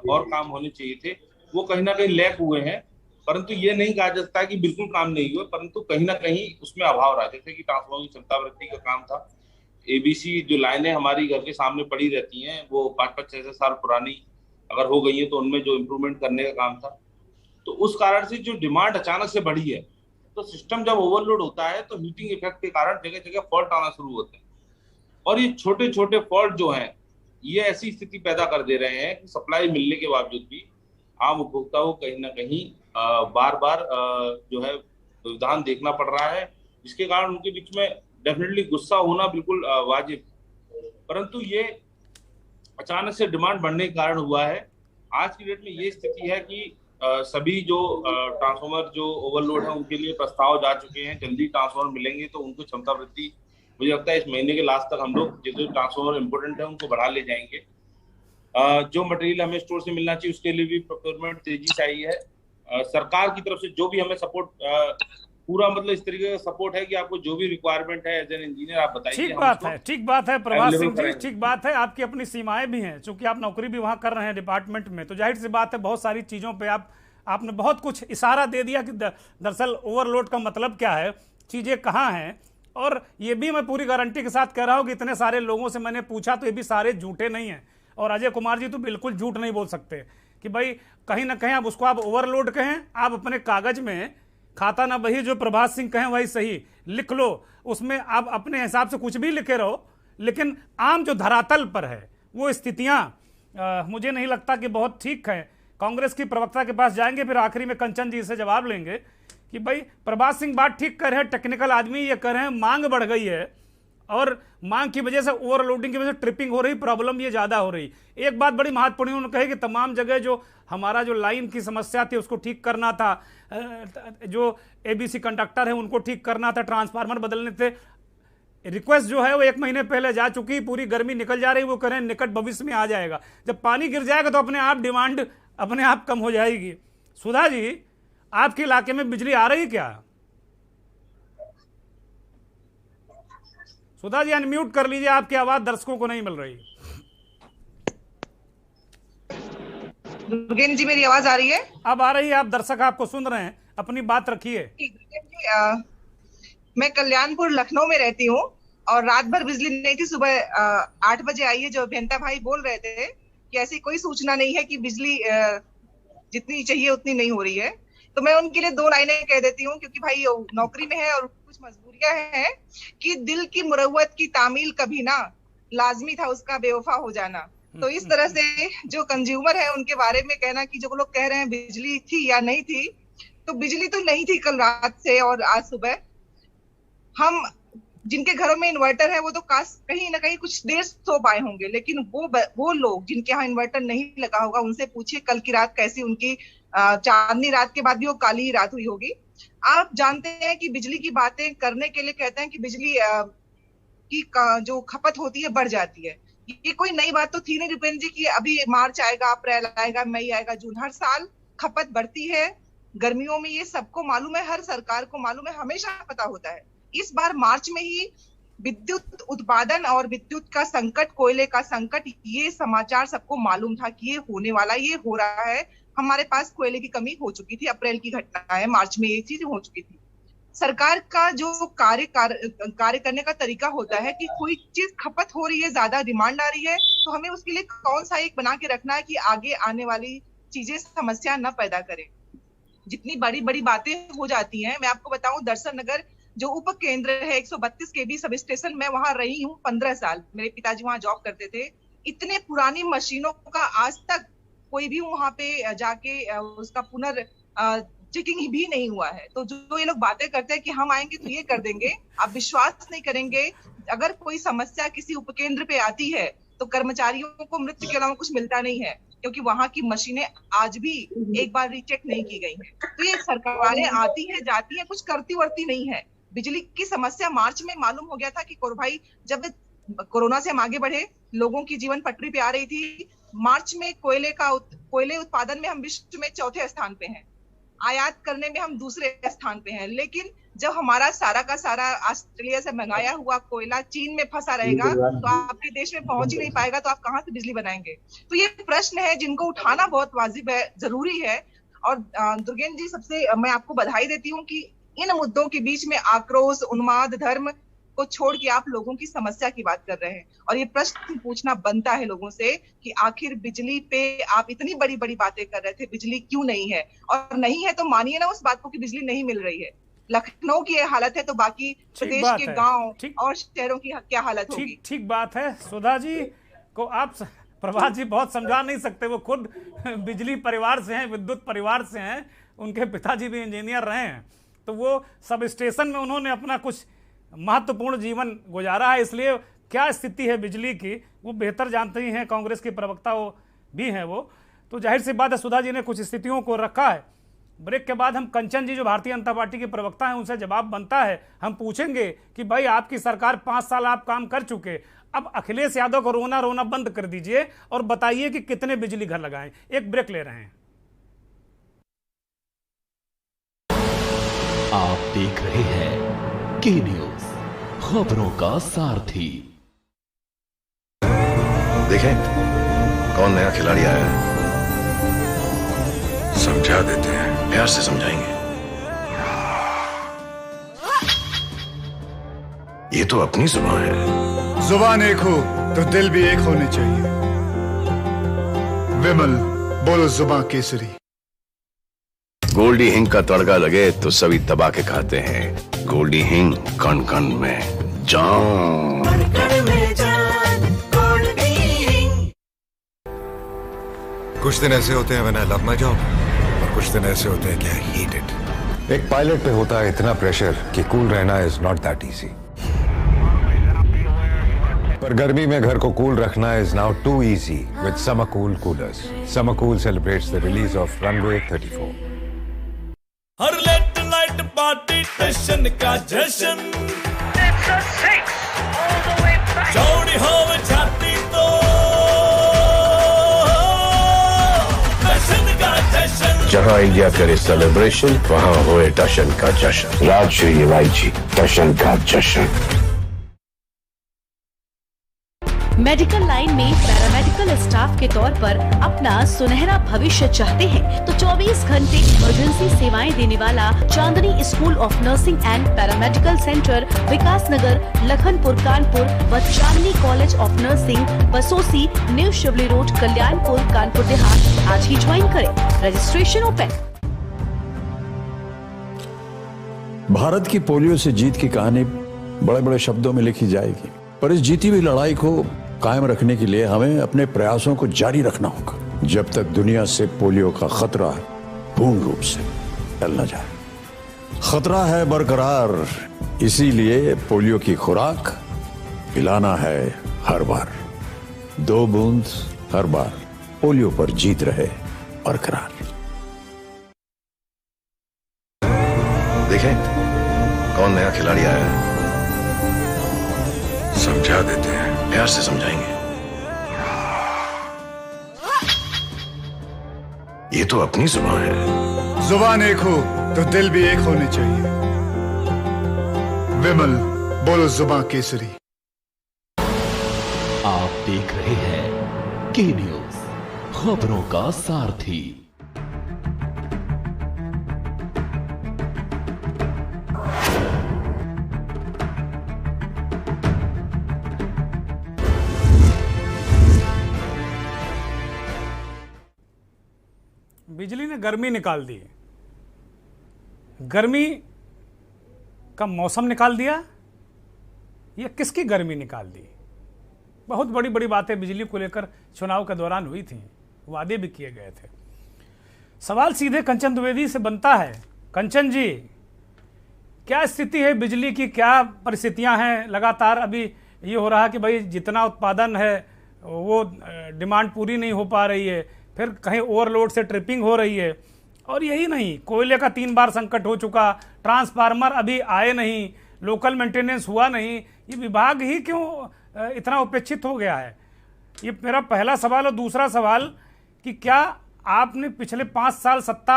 [SPEAKER 11] और काम होने चाहिए थे वो कहीं ना कहीं लैक हुए हैं। परंतु ये नहीं कहा जा सकता कि बिल्कुल काम नहीं हुए, परंतु कहीं ना कहीं उसमें अभाव रहा। जैसे कि ट्रांसफार्मर की क्षमता वृद्धि का काम था, एबीसी जो लाइनें हमारी घर के सामने पड़ी रहती हैं वो 5-5, 6-6 साल पुरानी अगर हो गई है तो उनमें जो इम्प्रूवमेंट करने का काम था, तो उस कारण से जो डिमांड अचानक से बढ़ी है, तो सिस्टम जब ओवरलोड होता है तो हीटिंग इफेक्ट के कारण जगह जगह फॉल्ट आना शुरू होते हैं। और ये छोटे छोटे फॉल्ट जो हैं ये ऐसी स्थिति पैदा कर दे रहे हैं कि सप्लाई मिलने के बावजूद भी आम उपभोक्ता को कहीं ना कहीं बार बार जो है व्यवधान देखना पड़ रहा है, जिसके कारण उनके बीच में डेफिनेटली गुस्सा होना बिल्कुल वाजिब। परंतु ये अचानक से डिमांड बढ़ने के कारण हुआ है। आज की डेट में ये स्थिति है कि सभी जो ट्रांसफार्मर जो ओवरलोड है उनके लिए प्रस्ताव जा चुके हैं। जल्दी ट्रांसफार्मर मिलेंगे तो उनको क्षमता वृद्धि, मुझे लगता है इस महीने के लास्ट तक हम लोग जो ट्रांसफार्मर इम्पोर्टेंट है उनको बढ़ा ले जाएंगे। जो मटेरियल हमें स्टोर से मिलना चाहिए उसके लिए भी प्रोक्योरमेंट तेजी से आई है। सरकार की तरफ से जो भी हमें सपोर्ट, पूरा मतलब इस तरीके का सपोर्ट है कि आपको जो भी रिक्वायरमेंट है एज एन इंजीनियर आप बताइए।
[SPEAKER 1] ठीक बात है प्रभास सिंह जी, ठीक बात है। आपकी अपनी सीमाएं भी हैं, चूंकि आप नौकरी भी वहां कर रहे हैं डिपार्टमेंट में, तो जाहिर सी बात है बहुत सारी चीजों पे आपने बहुत कुछ इशारा दे दिया कि दरअसल ओवरलोड का मतलब क्या है, चीजें कहाँ हैं। और ये भी मैं पूरी गारंटी के साथ कह रहा हूँ कि इतने सारे लोगों से मैंने पूछा तो ये भी सारे झूठे नहीं हैं। और अजय कुमार जी तो बिल्कुल झूठ नहीं बोल सकते कि भाई कहीं ना कहीं आप उसको आप ओवरलोड कहें, आप अपने कागज में खाता ना बही जो प्रभास सिंह कहें वही सही लिख लो, उसमें आप अपने हिसाब से कुछ भी लिखे रहो, लेकिन आम जो धरातल पर है वो स्थितियां मुझे नहीं लगता कि बहुत ठीक है। कांग्रेस की प्रवक्ता के पास जाएंगे, फिर आखिरी में कंचन जी से जवाब लेंगे कि भाई प्रभास सिंह बात ठीक कर रहे हैं, टेक्निकल आदमी ये कर रहे हैं, मांग बढ़ गई है और मांग की वजह से ओवरलोडिंग की वजह से ट्रिपिंग हो रही, प्रॉब्लम ये ज़्यादा हो रही। एक बात बड़ी महत्वपूर्ण उन्होंने कही कि तमाम जगह जो हमारा जो लाइन की समस्या थी उसको ठीक करना था, जो एबीसी कंडक्टर है उनको ठीक करना था, ट्रांसफार्मर बदलने थे। रिक्वेस्ट जो है वो 1 महीने पहले जा चुकी, पूरी गर्मी निकल जा रही, वो कह रहे हैं निकट भविष्य में आ जाएगा। जब पानी गिर जाएगा तो अपने आप डिमांड अपने आप कम हो जाएगी। सुधा जी, आपके इलाके में बिजली आ रही क्या? सुधा जी अनम्यूट कर लीजिए, आपकी आवाज दर्शकों को नहीं मिल रही।
[SPEAKER 13] दुर्गेन जी, मेरी आवाज आ रही है?
[SPEAKER 1] अब आ रही है, आप दर्शक आपको सुन रहे हैं, अपनी बात रखिए।
[SPEAKER 13] मैं कल्याणपुर लखनऊ में रहती हूँ और रात भर बिजली नहीं थी, सुबह 8 बजे आई है। जो अभियंता भाई बोल रहे थे कि ऐसी कोई सूचना नहीं है कि बिजली जितनी चाहिए उतनी नहीं हो रही है, तो मैं उनके लिए 2 लाइनें कह देती हूँ, क्योंकि भाई नौकरी में है और कुछ मजबूरियां हैं कि दिल की मुरव्वत की तामील कभी ना लाजमी था उसका बेवफा हो जाना। तो इस तरह से जो कंज्यूमर है उनके बारे में कहना कि जो लोग कह रहे हैं बिजली थी या नहीं थी, तो बिजली तो नहीं थी कल रात से और आज सुबह। हम जिनके घरों में इन्वर्टर है वो तो कहीं ना कहीं कुछ देर सो पाए होंगे, लेकिन वो लोग जिनके यहाँ इन्वर्टर नहीं लगा होगा उनसे पूछिए कल की रात कैसी उनकी चांदनी रात के बाद भी वो काली रात हुई होगी। आप जानते हैं कि बिजली की बातें करने के लिए कहते हैं कि बिजली की जो खपत होती है बढ़ जाती है। ये कोई नई बात तो थी नहीं रुपेंद्र जी की अभी मार्च आएगा, अप्रैल आएगा, मई आएगा, जून, हर साल खपत बढ़ती है। गर्मियों में ये सबको मालूम है, हर सरकार को मालूम है, हमेशा पता होता है। इस बार मार्च में ही विद्युत उत्पादन और विद्युत का संकट, कोयले का संकट, ये समाचार सबको मालूम था कि ये होने वाला, ये हो रहा है। हमारे पास कोयले की कमी हो चुकी थी, अप्रैल की घटना है, मार्च में ये चीज हो चुकी थी। सरकार का जो कार्य करने का तरीका होता है कि कोई चीज खपत हो रही है, ज्यादा डिमांड आ रही है, तो हमें उसके लिए कौन सा एक बना के रखना है कि आगे आने वाली चीजें समस्या न पैदा करें। जितनी बड़ी बड़ी बातें हो जाती हैं, मैं आपको बताऊं, दर्शन नगर जो उप केंद्र है 132 kV सब स्टेशन, मैं वहां रही हूँ 15 साल, मेरे पिताजी वहां जॉब करते थे। इतने पुरानी मशीनों का आज तक कोई भी वहां पे जाके उसका चेकिंग भी नहीं हुआ है। तो जो ये लोग बातें करते हैं कि हम आएंगे तो ये कर देंगे, आप विश्वास नहीं करेंगे। अगर कोई समस्या किसी उपकेंद्र पे आती है तो कर्मचारियों को मृत्यु के अलावा कुछ मिलता नहीं है, क्योंकि वहां की मशीनें आज भी एक बार रीचेक नहीं की गई हैं। तो ये सरकारें आती हैं जाती हैं, कुछ करती वर्ती नहीं है। बिजली की समस्या मार्च में मालूम हो गया था कि भाई जब कोरोना से हम आगे बढ़े, लोगों की जीवन पटरी पे आ रही थी। मार्च में कोयले उत्पादन में हम विश्व में 4थे स्थान पे हैं, आयात करने में हम दूसरे स्थान पे हैं। लेकिन जब हमारा सारा का सारा ऑस्ट्रेलिया से मंगाया हुआ कोयला चीन में फंसा रहेगा तो आपके देश में पहुंच ही नहीं पाएगा, तो आप कहाँ से बिजली बनाएंगे? तो ये प्रश्न है जिनको उठाना बहुत वाजिब है, जरूरी है। और दुर्गेन जी, सबसे मैं आपको बधाई देती हूँ कि इन मुद्दों के बीच में आक्रोश, उन्माद, धर्म को छोड़ के आप लोगों की समस्या की बात कर रहे हैं। और ये प्रश्न पूछना बनता है लोगों से कि आखिर बिजली पे आप इतनी बड़ी बड़ी बातें कर रहे थे, बिजली क्यों नहीं है? और नहीं है तो मानिए ना उस बात को कि बिजली नहीं मिल रही है। लखनऊ की ये हालत है तो बाकी प्रदेश के गांव और शहरों की क्या हालत होगी?
[SPEAKER 1] ठीक बात है। सुधा जी को आप प्रभात जी बहुत समझा नहीं सकते, वो खुद बिजली परिवार से हैं, विद्युत परिवार से हैं, उनके पिताजी भी इंजीनियर रहे हैं, तो वो सब स्टेशन में उन्होंने अपना कुछ महत्वपूर्ण जीवन गुजारा है, इसलिए क्या स्थिति है बिजली की वो बेहतर जानते ही हैं। कांग्रेस के प्रवक्ता वो भी हैं, वो तो जाहिर सी बात है सुधा जी ने कुछ स्थितियों को रखा है। ब्रेक के बाद हम कंचन जी जो भारतीय जनता पार्टी के प्रवक्ता हैं उनसे जवाब बनता है, हम पूछेंगे कि भाई आपकी सरकार 5 साल आप काम कर चुके, अब अखिलेश यादव को रोना बंद कर दीजिए और बताइए कि कितने बिजली घर लगाएं। एक ब्रेक ले रहे हैं।
[SPEAKER 14] आप देख रहे हैं के न्यूज, खबरों का सारथी।
[SPEAKER 15] देखें कौन नया खिलाड़ी आया है, समझा देते हैं, प्यार से समझाएंगे। ये तो अपनी जुबान है।
[SPEAKER 16] जुबान एक हो तो दिल भी एक होने चाहिए। विमल बोलो जुबान केसरी।
[SPEAKER 15] गोल्डी हिंग का तड़का लगे तो सभी दबा के खाते हैं। गोल्डी हिंग कण कण में जान।
[SPEAKER 17] कुछ दिन ऐसे होते हैं when I love my job, और कुछ दिन ऐसे होते हैं कि आई हेट इट।
[SPEAKER 18] एक पायलट पे होता है इतना प्रेशर कि कूल रहना इज नॉट दैट इजी। पर गर्मी में घर को कूल रखना is now too easy with summer cool coolers. Summer cool celebrates the release of runway 34।
[SPEAKER 19] हर लेट नाइट पार्टी टेंशन का जश्न, चौड़ी हो छाती तो टशन का जश्न।
[SPEAKER 15] जहां इंडिया करे सेलिब्रेशन वहां होए टशन का जश्न। राजश्री रायची टशन का जश्न।
[SPEAKER 20] मेडिकल लाइन में पैरामेडिकल स्टाफ के तौर पर अपना सुनहरा भविष्य चाहते हैं तो 24 घंटे इमरजेंसी सेवाएं देने वाला Chandni school of nursing and paramedical centre Vikas Nagar, Lakhanpur, Kanpur व Chandni college of nursing, Basosi, new Shivli road, Kalyanpur, Kanpur Dehat आज ही ज्वाइन करें। Registration open.
[SPEAKER 21] भारत की पोलियो से जीत की कहानी बड़े बड़े शब्दों में लिखी जाएगी, पर इस जीती हुई लड़ाई को कायम रखने के लिए हमें अपने प्रयासों को जारी रखना होगा जब तक दुनिया से पोलियो का खतरा पूर्ण रूप से टल न जाए। खतरा है बरकरार, इसीलिए पोलियो की खुराक पिलाना है हर बार। 2 बूंद हर बार, पोलियो पर जीत रहे बरकरार।
[SPEAKER 15] देखें कौन नया खिलाड़ी आया है, समझा देते हैं, प्यार से समझाएंगे। ये तो अपनी जुबान है।
[SPEAKER 16] जुबान एक हो तो दिल भी एक होने चाहिए। विमल बोलो जुबां केसरी।
[SPEAKER 14] आप देख रहे हैं के न्यूज, खबरों का सारथी।
[SPEAKER 1] बिजली ने गर्मी निकाल दी, गर्मी का मौसम निकाल दिया, या किसकी गर्मी निकाल दी? बहुत बड़ी बड़ी बातें बिजली को लेकर चुनाव के दौरान हुई थी, वादे भी किए गए थे। सवाल सीधे कंचन द्विवेदी से बनता है। कंचन जी, क्या स्थिति है बिजली की, क्या परिस्थितियां हैं? लगातार अभी ये हो रहा कि भाई जितना उत्पादन है वो डिमांड पूरी नहीं हो पा रही है, फिर कहीं ओवरलोड से ट्रिपिंग हो रही है, और यही नहीं, कोयले का 3 बार संकट हो चुका, ट्रांसफार्मर अभी आए नहीं, लोकल मेंटेनेंस हुआ नहीं, ये विभाग ही क्यों इतना उपेक्षित हो गया है? ये मेरा पहला सवाल। और दूसरा सवाल कि क्या आपने पिछले 5 साल सत्ता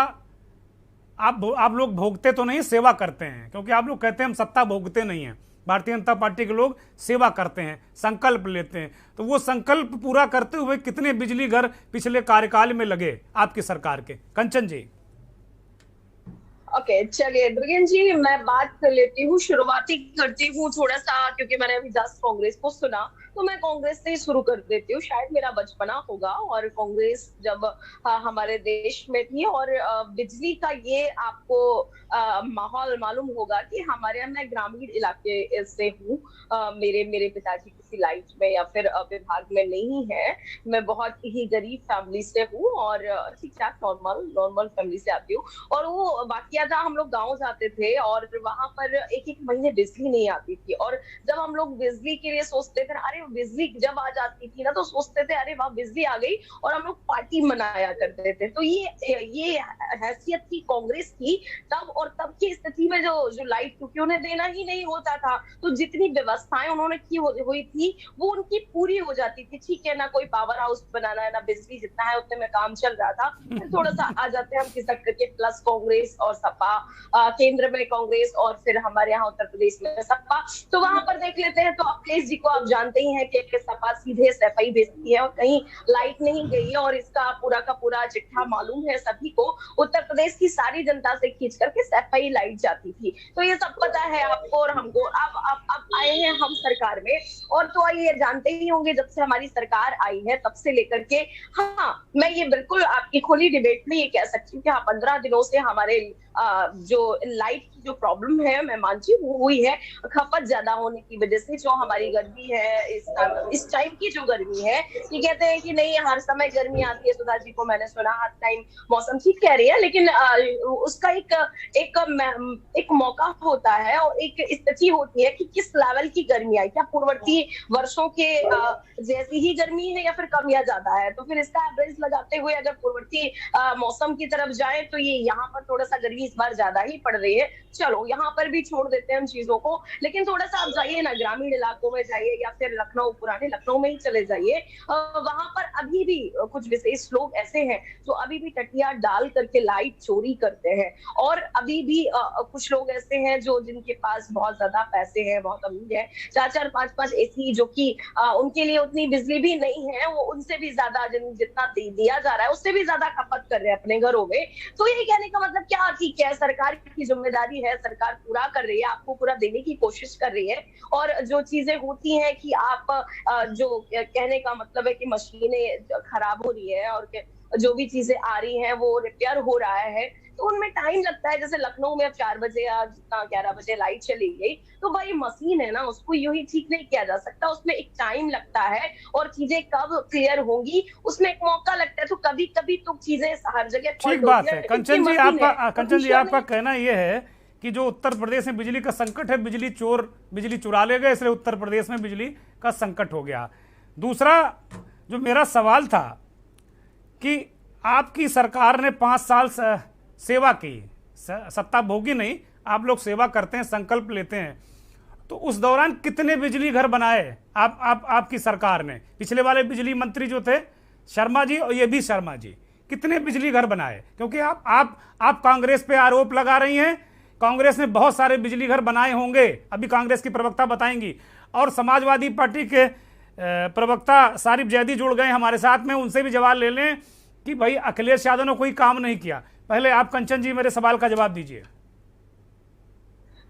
[SPEAKER 1] आप लोग भोगते तो नहीं, सेवा करते हैं, क्योंकि आप लोग कहते हैं हम सत्ता भोगते नहीं हैं, भारतीय जनता पार्टी के लोग सेवा करते हैं, संकल्प लेते हैं, तो वो संकल्प पूरा करते हुए कितने बिजली घर पिछले कार्यकाल में लगे आपकी सरकार के? कंचन जी।
[SPEAKER 2] ओके, चलिए ब्रिगेन जी, मैं बात कर लेती हूँ, शुरुआती करती हूँ थोड़ा सा, क्योंकि मैंने अभी जस्ट कांग्रेस को सुना, तो मैं कांग्रेस से ही शुरू कर देती हूँ। शायद मेरा बचपना होगा और कांग्रेस जब हमारे देश में थी, और बिजली का ये आपको माहौल मालूम होगा कि हमारे यहाँ, मैं ग्रामीण इलाके से हूँ, मेरे पिताजी किसी लाइट में या फिर विभाग में नहीं है, मैं बहुत ही गरीब फैमिली से हूँ और ठीक ठाक नॉर्मल फैमिली से आती हूँ। और वो वाकया था, हम लोग गाँव जाते थे और वहां पर एक महीने बिजली नहीं आती थी, और जब हम लोग बिजली के लिए सोचते थे, अरे बिजली जब आ जाती थी ना, तो सोचते थे अरे वाह बिजली आ गई, और हम लोग पार्टी मनाया करते थे। तो ये हैसियत थी कांग्रेस की तब, और तब की स्थिति में जो लाइट, क्योंकि उन्हें देना ही नहीं होता था, तो जितनी व्यवस्थाएं उन्होंने की हुई थी वो उनकी पूरी हो जाती थी। ठीक है ना, कोई पावर हाउस बनाना है ना, बिजली जितना है उतने में काम चल रहा था। फिर थोड़ा सा आ जाते हैं हम किस करके प्लस कांग्रेस और सपा, केंद्र में कांग्रेस और फिर हमारे यहाँ उत्तर प्रदेश में सपा, तो वहां पर देख लेते हैं। तो अखिलेश जी को आप जानते ही हैं कि सपा सीधे सफाई भेजती है और कहीं लाइट नहीं गई है, और इसका पूरा का पूरा चिट्ठा मालूम है सभी को। उत्तर प्रदेश की सारी जनता से खींच करके सफाई लाइट जाती थी, तो ये सब पता है आपको और हमको। अब आए हैं हम सरकार में, और तो ये जानते ही होंगे जब से हमारी सरकार आई है तब से लेकर के, हाँ मैं ये बिल्कुल आपकी खुली डिबेट में ये कह सकती हूँ कि हाँ 15 दिनों से हमारे जो लाइट की जो प्रॉब्लम है, मैं मानती हूँ हुई है खपत ज्यादा होने की वजह से। जो हमारी गर्मी है इस टाइम की जो गर्मी है, ये कहते हैं कि नहीं हर समय गर्मी आती है, सुधा जी को मैंने सुना हर टाइम मौसम ठीक कह रही है, लेकिन उसका एक मौका होता है और एक स्थिति होती है कि किस लेवल की गर्मी आई, क्या पूर्ववर्ती वर्षों के जैसी ही गर्मी है या फिर कम या ज्यादा है। तो फिर इसका एवरेज लगाते हुए अगर पूर्ववर्ती मौसम की तरफ जाए तो ये यहाँ पर थोड़ा सा गर्मी इस बार ज्यादा ही पड़ रही है। चलो यहाँ पर भी छोड़ देते हैं हम चीजों को, लेकिन थोड़ा सा आप जाइए ना, ग्रामीण इलाकों में जाइए या फिर लखनऊ, पुराने लखनऊ में ही चले जाइए, वहां पर अभी भी कुछ विशेष लोग ऐसे हैं जो अभी भी टटिया डाल करके लाइट चोरी करते हैं, और अभी भी कुछ लोग ऐसे हैं जो जिनके पास बहुत ज्यादा पैसे हैं, बहुत अमीर है, 4-4, 5-5 एसी, जो कि उनके लिए उतनी बिजली भी नहीं है, वो उनसे भी ज्यादा जितना दिया जा रहा है उससे भी ज्यादा खपत कर रहे हैं अपने घरों में। तो ये कहने का मतलब क्या, ठीक है सरकार की जिम्मेदारी है, सरकार पूरा कर रही है, आपको पूरा देने की कोशिश कर रही है, और जो चीजें होती हैं कि आप जो कहने का मतलब है कि मशीनें खराब हो रही है और जो भी चीजें आ रही हैं वो रिपेयर हो रहा है, तो उनमें टाइम लगता है। जैसे लखनऊ में अब 4 बजे या 11 बजे लाइट चली गई, तो भाई मशीन है ना, उसको यूं ही ठीक नहीं किया जा सकता, उसमें एक टाइम लगता है, और चीजें कब क्लियर होंगी उसमें एक मौका लगता है। तो कभी कभी तो चीजें हर जगह
[SPEAKER 1] ठीक बात है। कंचन जी आपका कहना यह है कि जो उत्तर प्रदेश में बिजली का संकट है, बिजली चुरा ले गए, इसलिए उत्तर प्रदेश में बिजली का संकट हो गया। दूसरा जो मेरा सवाल था कि आपकी सरकार ने 5 साल सेवा की, सत्ता भोगी नहीं, आप लोग सेवा करते हैं, संकल्प लेते हैं, तो उस दौरान कितने बिजली घर बनाए आपकी सरकार ने? पिछले वाले बिजली मंत्री जो थे शर्मा जी और ये भी शर्मा जी, कितने बिजली घर बनाए? क्योंकि आप कांग्रेस पे आरोप लगा रही हैं कांग्रेस ने बहुत सारे बिजली घर बनाए होंगे, अभी कांग्रेस की प्रवक्ता बताएंगी। और समाजवादी पार्टी के प्रवक्ता सारिफ जैदी जुड़ गए हमारे साथ में, उनसे भी जवाब ले लें कि भाई अखिलेश यादव ने कोई काम नहीं किया। पहले आप कंचन जी मेरे सवाल का जवाब दीजिए।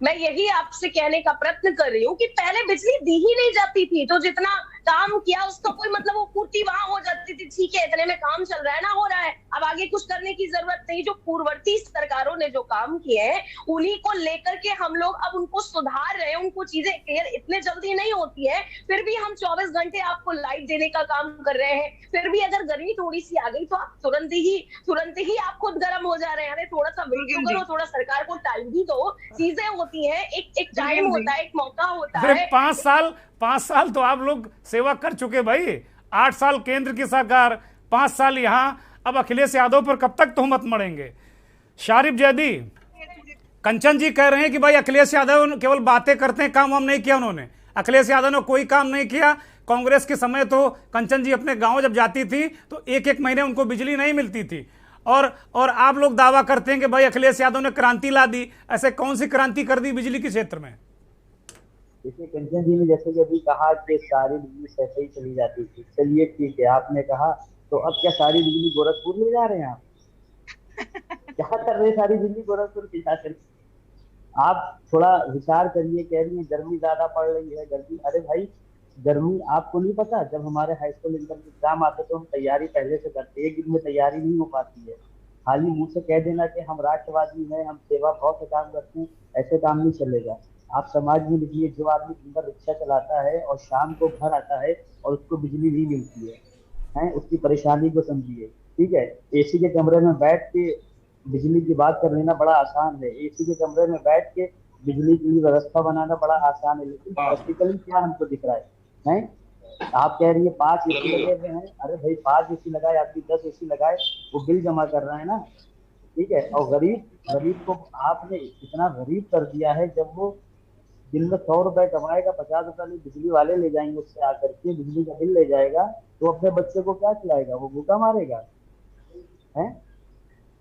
[SPEAKER 2] मैं यही आपसे कहने का प्रयत्न कर रही हूँ कि पहले बिजली दी ही नहीं जाती थी, तो जितना काम किया उसका कोई मतलब वो पूर्ति वहां हो जाती थी, ठीक है इतने में काम चल रहा है ना, हो रहा है, अब आगे कुछ करने की जरूरत नहीं। जो पूर्ववर्ती सरकारों ने जो काम किए हैं उन्हीं को लेकर के हम लोग अब उनको सुधार रहे हैं, उनको चीजें क्लियर इतने जल्दी नहीं होती है। फिर भी हम 24 घंटे आपको लाइट देने का काम कर रहे हैं, फिर भी अगर गर्मी थोड़ी सी आ गई तो आप तुरंत ही आप खुद गर्म हो जा रहे हैं। अरे थोड़ा सा वेट करो, थोड़ा सरकार को टाइम भी दो, चीजें होती है, एक टाइम होता है, एक मौका होता है।
[SPEAKER 1] 5 साल तो आप लोग सेवा कर चुके भाई, 8 साल केंद्र की सरकार, 5 साल यहाँ, अब अखिलेश यादव पर कब तक तोहमत मढ़ेंगे? शारिफ जैदी, कंचन जी कह रहे हैं कि भाई अखिलेश यादव केवल बातें करते हैं, काम वाम नहीं किया उन्होंने। अखिलेश यादव ने कोई काम नहीं किया। कांग्रेस के समय तो कंचन जी अपने गांव जब जाती थी तो एक महीने उनको बिजली नहीं मिलती थी, और आप लोग दावा करते हैं कि भाई अखिलेश यादव ने क्रांति ला दी। ऐसे कौन सी क्रांति कर दी बिजली के क्षेत्र में?
[SPEAKER 3] देखिए कंचन जी ने जैसे कि अभी कहा कि सारी बिजली ऐसे ही चली जाती थी, चलिए ठीक है आपने कहा, तो अब क्या सारी बिजली गोरखपुर ले जा रहे हैं आप? क्या कर रहे हैं सारी बिजली गोरखपुर की? आप थोड़ा विचार करिए। कह रही है गर्मी ज्यादा पड़ रही है, गर्मी, अरे भाई गर्मी आपको नहीं पता, जब हमारे हाई स्कूल इंटर के एग्जाम आते तो हम तैयारी पहले से करते, एक दिन में तैयारी नहीं हो पाती है। खाली मुंह से कह देना कि हम राष्ट्रवादी हैं, हम सेवा भाव से काम करते हैं, ऐसे काम नहीं चलेगा। आप समाज में देखिए, जो आदमी दिन भर रिक्शा चलाता है और शाम को घर आता है और उसको बिजली नहीं मिलती है, उसकी परेशानी को समझिए, ठीक है। एसी के कमरे में बैठ के बिजली की बात कर लेना बड़ा आसान है, एसी के कमरे में बैठ के बिजली की व्यवस्था बनाना बड़ा आसान है, लेकिन प्रैक्टिकली क्या हमको दिख रहा है? आप कह रही है 5 एसी लगे हुए हैं, अरे भाई 5 एसी लगाए आदमी 10 एसी लगाए, वो बिल जमा कर रहा है ना, ठीक है। और गरीब को आपने इतना गरीब कर दिया है, जब वो दिन में 100 रुपए कमाएगा, 50 रुपए में बिजली वाले ले जाएंगे, उससे आकर के बिजली का बिल ले जाएगा, तो अपने बच्चे को क्या खिलाएगा? वो भूखा मारेगा है।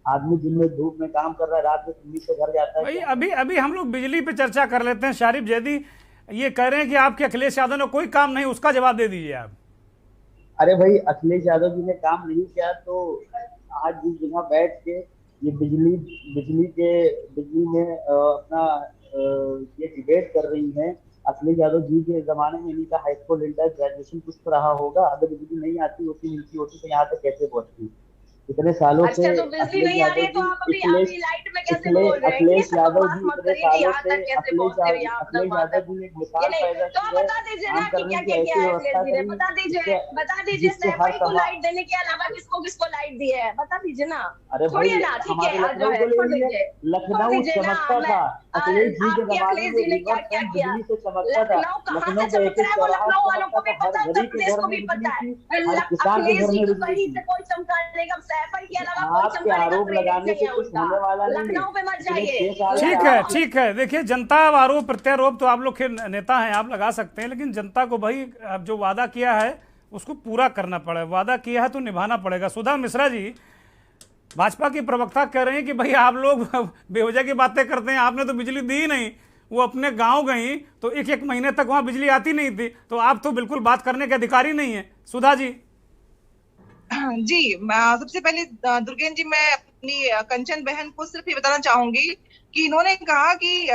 [SPEAKER 3] आदमी दिन में धूप में काम कर रहा है, रात में दिल्ली से घर जाता है।
[SPEAKER 1] भाई अभी हम लोग बिजली पे चर्चा कर लेते हैं। शारिफ जैदी ये कह रहे हैं कि आपके अखिलेश यादव ने कोई काम नहीं, उसका जवाब दे दीजिए आप।
[SPEAKER 3] अरे भाई अखिलेश यादव जी ने काम नहीं किया तो आज जिस जगह बैठ के ये बिजली में अपना ये डिबेट कर रही हैं, अखिलेश यादव जी के जमाने में इनका हाई स्कूल इंटर ग्रेजुएशन कुछ तो रहा होगा, अगर बिजली नहीं आती होती मिलती होती तो यहाँ तक कैसे पहुंचती? इतने सालों से
[SPEAKER 2] तो बिजली नहीं आ रही तो आप अभी लाइट में कैसे बोल रहे हैं?
[SPEAKER 3] अखिलेश यादव जी इतने सालों से अखिलेश यादव जी ने एक मिसाल पैदा
[SPEAKER 2] तो बता दीजिए ना कि क्या क्या किया है अखिलेश जी ने, बता दीजिए सैफई को लाइट देने के अलावा किसको लाइट दी है, बता दीजिए ना।
[SPEAKER 3] अरे भाई हमारे लखनऊ चमकता था, अखिलेश जी के जमाने में क्या क्या किया, बिजली से चमकता था। लखनऊ का एक
[SPEAKER 2] लखनऊ वालों को भी पता है, अखिलेश को भी पता है, अखिलेश जी को कहीं से कोई चमकाने का
[SPEAKER 3] आपके आरोप लगाने से कुछ होने वाला नहीं
[SPEAKER 1] है। ठीक है। देखिए जनता आरोप प्रत्यारोप तो आप लोग के नेता हैं, आप लगा सकते हैं, लेकिन जनता को भाई अब जो वादा किया है उसको पूरा करना पड़ेगा, वादा किया है तो निभाना पड़ेगा। सुधा मिश्रा जी भाजपा की प्रवक्ता कह रहे हैं कि भाई आप लोग बेवजह की बातें करते हैं, आपने तो बिजली दी नहीं। वो अपने गांव गई तो एक महीने तक वहां बिजली आती नहीं थी, तो आप तो बिल्कुल बात करने के अधिकारी नहीं है। सुधा जी।
[SPEAKER 13] जी सबसे पहले दुर्गेन जी, मैं अपनी कंचन बहन को सिर्फ ये बताना चाहूंगी कि इन्होंने कहा कि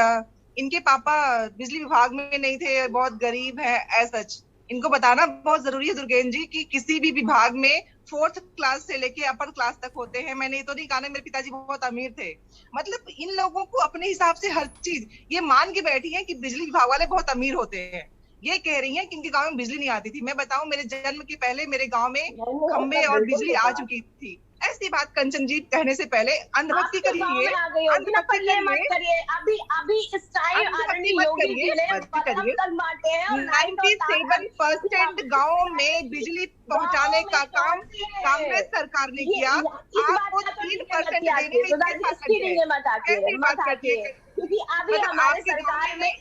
[SPEAKER 13] इनके पापा बिजली विभाग में नहीं थे, बहुत गरीब है, ऐसा सच इनको बताना बहुत जरूरी है दुर्गेन जी कि किसी भी विभाग में 4th क्लास से लेके अपर क्लास तक होते हैं। मैंने ये तो नहीं कहा ना मेरे पिताजी बहुत अमीर थे, मतलब इन लोगों को अपने हिसाब से हर चीज ये मान के बैठी है कि बिजली विभाग वाले बहुत अमीर होते हैं। ये कह रही हैं कि इनके गांव में बिजली नहीं आती थी। मैं बताऊं मेरे जन्म के पहले मेरे गांव में खंबे और बिजली आ चुकी थी। ऐसी बात कंचन जी कहने से पहले अंधभक्ति करिए,
[SPEAKER 2] अभी इस टाइम
[SPEAKER 13] 97% गाँव में बिजली पहुंचाने का काम कांग्रेस सरकार ने किया। आपको 3% देने में बात करती है, क्योंकि अभी हमारे सरकार में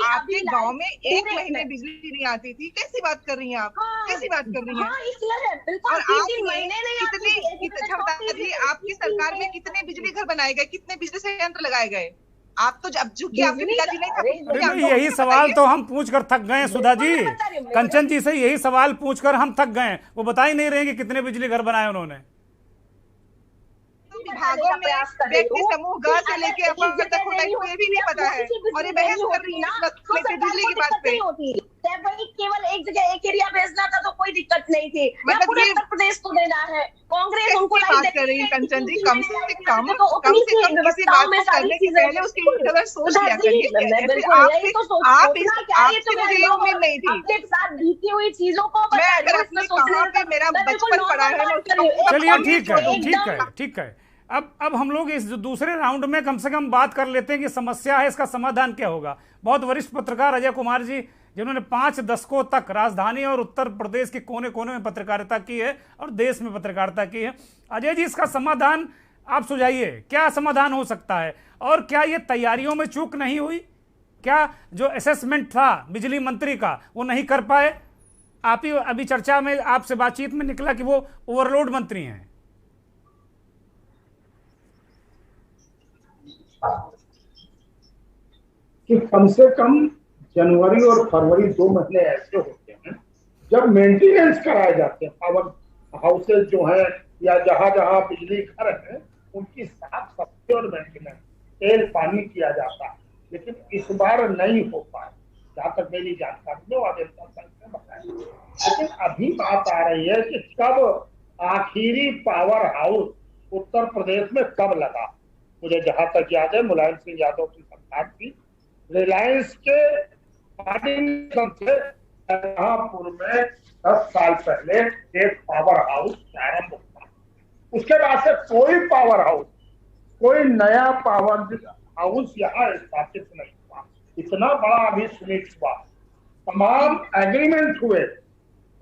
[SPEAKER 13] आपके गांव में 1 महीने बिजली नहीं आती थी। कैसी बात कर रही हैं आप? कैसी बात कर रही हैं? और आपने कितने आपकी सरकार में कितने बिजली घर बनाए गए, कितने बिजली संयंत्र लगाए गए? आप तो जब चूंकि आपके पिताजी नहीं
[SPEAKER 1] अरे भाई, यही सवाल तो हम पूछ कर थक गए हैं सुधा जी। कंचन जी से यही सवाल पूछकर हम थक गए हैं, वो बता ही नहीं रहे कि कितने बिजली घर बनाए उन्होंने।
[SPEAKER 13] विभागों में व्यक्ति समूह ग से लेके अपंग तक होता है, ये भी नहीं पता है, और ये बहस कर रही है बिजली की बात पे।
[SPEAKER 2] वही केवल एक जगह एक एरिया भेजना था तो कोई दिक्कत नहीं थी, मतलब पूरे उत्तर प्रदेश को देना है। कांग्रेस उनको
[SPEAKER 13] बात कर रही है कंचन जी, कम से कम किसी बात को करने से पहले उसकी अगर सोच लिया करिए। आपकी मुझे ये उम्मीद नहीं थी।
[SPEAKER 2] साथ बीती हुई चीजों को
[SPEAKER 13] मैं अगर अपने कहाँ पे मेरा बचपन पड़ा है,
[SPEAKER 1] चलिए ठीक है। अब हम लोग इस दूसरे राउंड में कम से कम बात कर लेते हैं कि समस्या है, इसका समाधान क्या होगा। बहुत वरिष्ठ पत्रकार अजय कुमार जी, जिन्होंने 5 दशकों तक राजधानी और उत्तर प्रदेश के कोने कोने में पत्रकारिता की है और देश में पत्रकारिता की है। अजय जी, इसका समाधान आप सुझाइए, क्या समाधान हो सकता है? और क्या ये तैयारियों में चूक नहीं हुई? क्या जो असेसमेंट था बिजली मंत्री का वो नहीं कर पाए? आप ही अभी चर्चा में आपसे बातचीत में निकला कि वो ओवरलोड मंत्री हैं।
[SPEAKER 12] कि कम से कम जनवरी और फरवरी 2 महीने ऐसे होते हैं जब मेंटेनेंस कराए जाते हैं। पावर हाउसेज जो है या जहां जहां बिजली घर है उनकी साफ सफाई और मेंटेनेंस, तेल पानी किया जाता है, लेकिन इस बार नहीं हो पाया जहां तक मेरी जानकारी में बताया। लेकिन अभी बात आ रही है कि कब आखिरी पावर हाउस उत्तर प्रदेश में कब लगा। मुझे जहां तक याद है मुलायम सिंह यादव की सरकार थी, रिलायंस के से शाहजहांपुर में 10 साल पहले एक पावर हाउस प्रारंभ हुआ। उसके बाद से कोई पावर हाउस, कोई नया पावर हाउस यहाँ स्थापित नहीं हुआ। इतना बड़ा अभी सुनिश्चित हुआ, तमाम एग्रीमेंट हुए,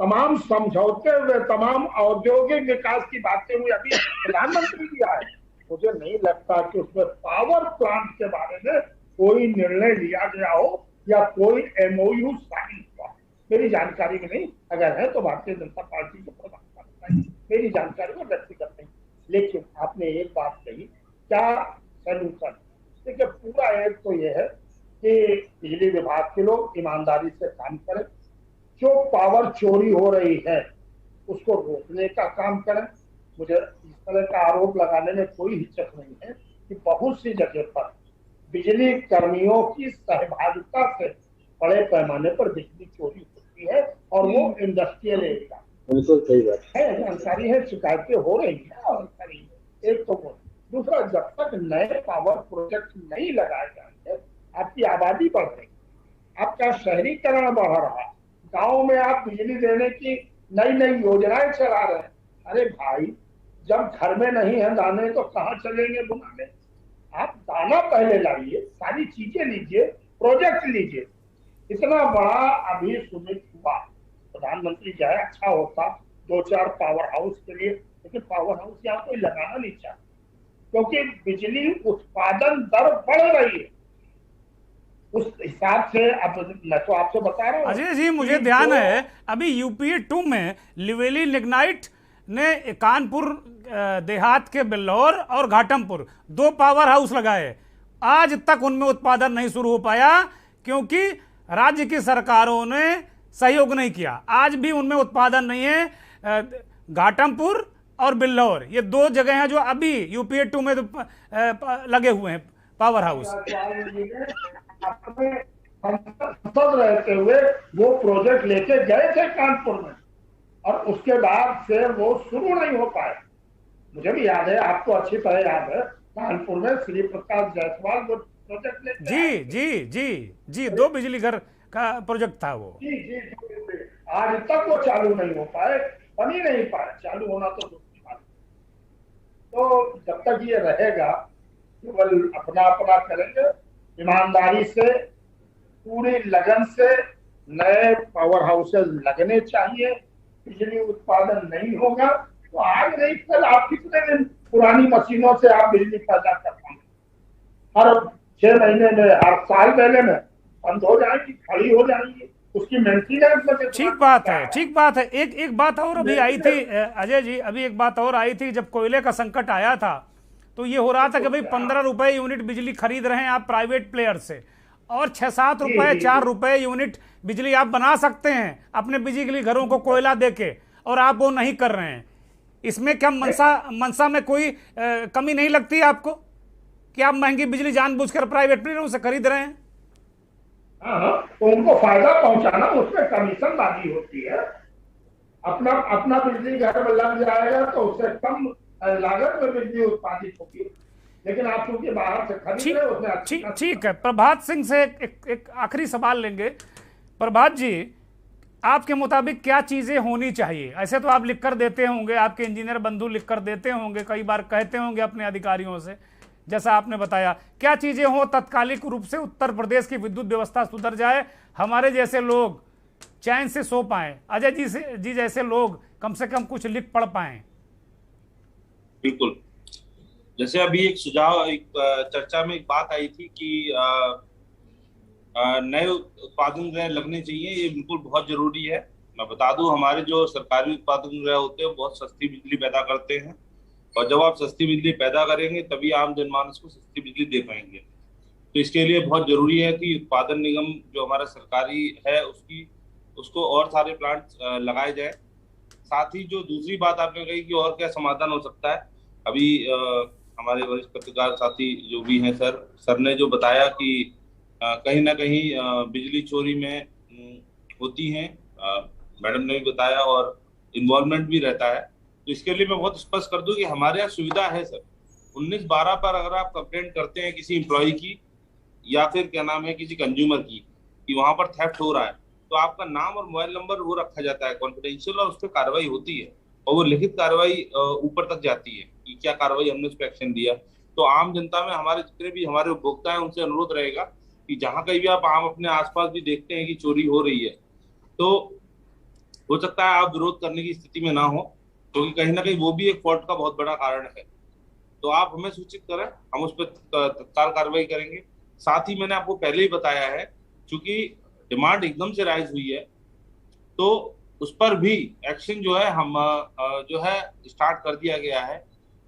[SPEAKER 12] तमाम समझौते हुए, तमाम औद्योगिक विकास की बातें हुई, अभी प्रधानमंत्री भी आए। मुझे नहीं लगता कि उसमें पावर प्लांट के बारे में कोई निर्णय लिया गया हो या कोई MOU साइन हुआ। मेरी जानकारी में नहीं, अगर है तो भारतीय जनता पार्टी को प्रधान बताइए, मेरी जानकारी में व्यक्तिगत नहीं। लेकिन आपने एक बात कही, क्या सलूशन? देखिए, पूरा एक तो यह है कि बिजली विभाग के लोग ईमानदारी से काम करें, जो पावर चोरी हो रही है उसको रोकने का काम करें। मुझे इस तरह का आरोप लगाने में कोई हिचक नहीं है कि बहुत सी जगह पर बिजली कर्मियों की सहभागिता से बड़े पैमाने पर बिजली चोरी होती है और वो इंडस्ट्रियल एरिया
[SPEAKER 3] बिल्कुल सही बात
[SPEAKER 12] है, जानकारी है, शिकायतें हो रही है। और एक तो वो, दूसरा, जब तक नए पावर प्रोजेक्ट नहीं लगाए जाएंगे आपकी आबादी बढ़ रही, आपका शहरीकरण बढ़ रहा है, गाँव में आप बिजली देने की नई नई योजनाएं चला रहे हैं। अरे भाई, जब घर में नहीं है दाने तो कहाँ चलेंगे बुनाने? आप दाना पहले लाइए, सारी चीजें लीजिए, प्रोजेक्ट लीजिए। इतना बड़ा अभी सुनिश्चित हुआ, प्रधानमंत्री जाए, अच्छा होता 2-4 पावर हाउस के लिए, लेकिन पावर हाउस यहाँ कोई लगाना नहीं चाहता क्योंकि बिजली उत्पादन दर बढ़ रही है उस हिसाब से। अब मैं तो आपसे बता रहा हूँ
[SPEAKER 1] अजय जी, मुझे ध्यान है अभी UPA 2 में लिवेली लिग्नाइट ने कानपुर देहात के बिल्लौर और घाटमपुर 2 पावर हाउस लगाए। आज तक उनमें उत्पादन नहीं शुरू हो पाया क्योंकि राज्य की सरकारों ने सहयोग नहीं किया। आज भी उनमें उत्पादन नहीं है। घाटमपुर और बिल्लौर ये 2 जगह हैं जो अभी UPA 2 में लगे हुए हैं पावर हाउस।
[SPEAKER 12] रहते हुए वो प्रोजेक्ट लेके गए थे कानपुर में और उसके बाद से वो शुरू नहीं हो पाए। मुझे भी याद है, आपको अच्छी तरह याद है, कानपुर में श्री प्रकाश जायसवाल वो प्रोजेक्ट लेके
[SPEAKER 1] जी 2 बिजली घर का प्रोजेक्ट था वो।
[SPEAKER 12] जी, आज तक वो चालू नहीं हो पाए, बन ही नहीं पाए, चालू होना तो दूसरी बात। तो जब तक ये रहेगा केवल अपना अपना करेंगे, ईमानदारी से, पूरी लगन से नए पावर हाउसेज लगने चाहिए। बिजली उत्पादन नहीं होगा तो आज नहीं कल आप कितने दिन पुरानी मशीनों से आप बिजली पैदा कर पाएंगे? हर 6 महीने में, हर साल पहले में बंद हो जाएगी, खड़ी हो जाएगी, उसकी मेंटेनेंस में।
[SPEAKER 1] ठीक बात है। एक बात और अभी आई थी अजय जी, अभी एक बात और आई थी, जब कोयले का संकट आया था तो ये हो रहा था कि भाई 15 रुपए यूनिट बिजली खरीद रहे हैं आप प्राइवेट प्लेयर से, और 6-7 रुपए 4 रुपए यूनिट बिजली आप बना सकते हैं अपने बिजली घरों को कोयला देके, और आप वो नहीं कर रहे हैं। इसमें क्या मनसा में कोई कमी नहीं लगती है आपको कि आप महंगी बिजली जानबूझकर प्राइवेट प्लेयरों से खरीद रहे हैं?
[SPEAKER 12] हाँ, तो उनको फायदा पहुंचाना, उसमें कमीशन बाजी होती है। अपना बिजली घर में लग जाएगा तो उससे कम लागत में बिजली उत्पादित होगी, लेकिन आप चूंकि बाहर से खरीद रहे हो उसमें
[SPEAKER 1] ठीक है। प्रभात सिंह से एक आखिरी सवाल लेंगे। प्रभात जी, आपके मुताबिक क्या चीजें होनी चाहिए? ऐसे तो आप लिख कर देते होंगे, आपके इंजीनियर बंधु लिख कर देते होंगे, कई बार कहते होंगे अपने अधिकारियों से, जैसा आपने बताया, क्या चीजें हो तत्कालिक रूप से उत्तर प्रदेश की विद्युत व्यवस्था सुधर जाए, हमारे जैसे लोग चैन से सो पाए, अजय जी जैसे लोग कम से कम कुछ लिख पढ़ पाए?
[SPEAKER 4] बिल्कुल, जैसे अभी एक सुझाव, एक चर्चा में एक बात आई थी कि नए उत्पादन गृह लगने चाहिए, ये बिल्कुल बहुत जरूरी है। मैं बता दूं, हमारे जो सरकारी उत्पादन गृह होते हैं बहुत सस्ती बिजली पैदा करते हैं, और जब आप सस्ती बिजली पैदा करेंगे तभी आम जनमानस को सस्ती बिजली दे पाएंगे। तो इसके लिए बहुत जरूरी है कि उत्पादन निगम जो हमारा सरकारी है उसको और सारे प्लांट लगाए जाए। साथ ही जो दूसरी बात आपने कही कि और क्या समाधान हो सकता है, अभी हमारे वरिष्ठ पत्रकार साथी जो भी हैं सर ने जो बताया कि कहीं ना कहीं बिजली चोरी में होती हैं, मैडम ने भी बताया, और इन्वॉल्वमेंट भी रहता है। तो इसके लिए मैं बहुत स्पष्ट कर दूं कि हमारे यहाँ सुविधा है सर। 19-12 पर अगर आप कंप्लेंट करते हैं किसी एम्प्लॉय की या फिर क्या नाम है किसी कंज्यूमर की कि वहां पर थेफ्ट हो रहा है, तो आपका नाम और मोबाइल नंबर वो रखा जाता है कॉन्फिडेंशियल, और उस पर कार्रवाई होती है, और वो लिखित कार्रवाई ऊपर तक जाती है कि क्या कार्रवाई हमने उस पर एक्शन दिया। तो आम जनता में हमारे जितने भी हमारे उपभोक्ता है उनसे अनुरोध रहेगा कि जहां कहीं भी आप अपने आसपास भी देखते हैं कि चोरी हो रही है, तो हो सकता है आप विरोध करने की स्थिति में ना हो, क्योंकि कहीं ना कहीं वो भी एक फॉल्ट का बहुत बड़ा कारण है। तो आप हमें सूचित करें, हम उस पर तत्काल कार्रवाई करेंगे। साथ ही मैंने आपको पहले ही बताया है, चूंकि डिमांड एकदम से राइज हुई है तो उस पर भी एक्शन जो है हम जो है स्टार्ट कर दिया गया है,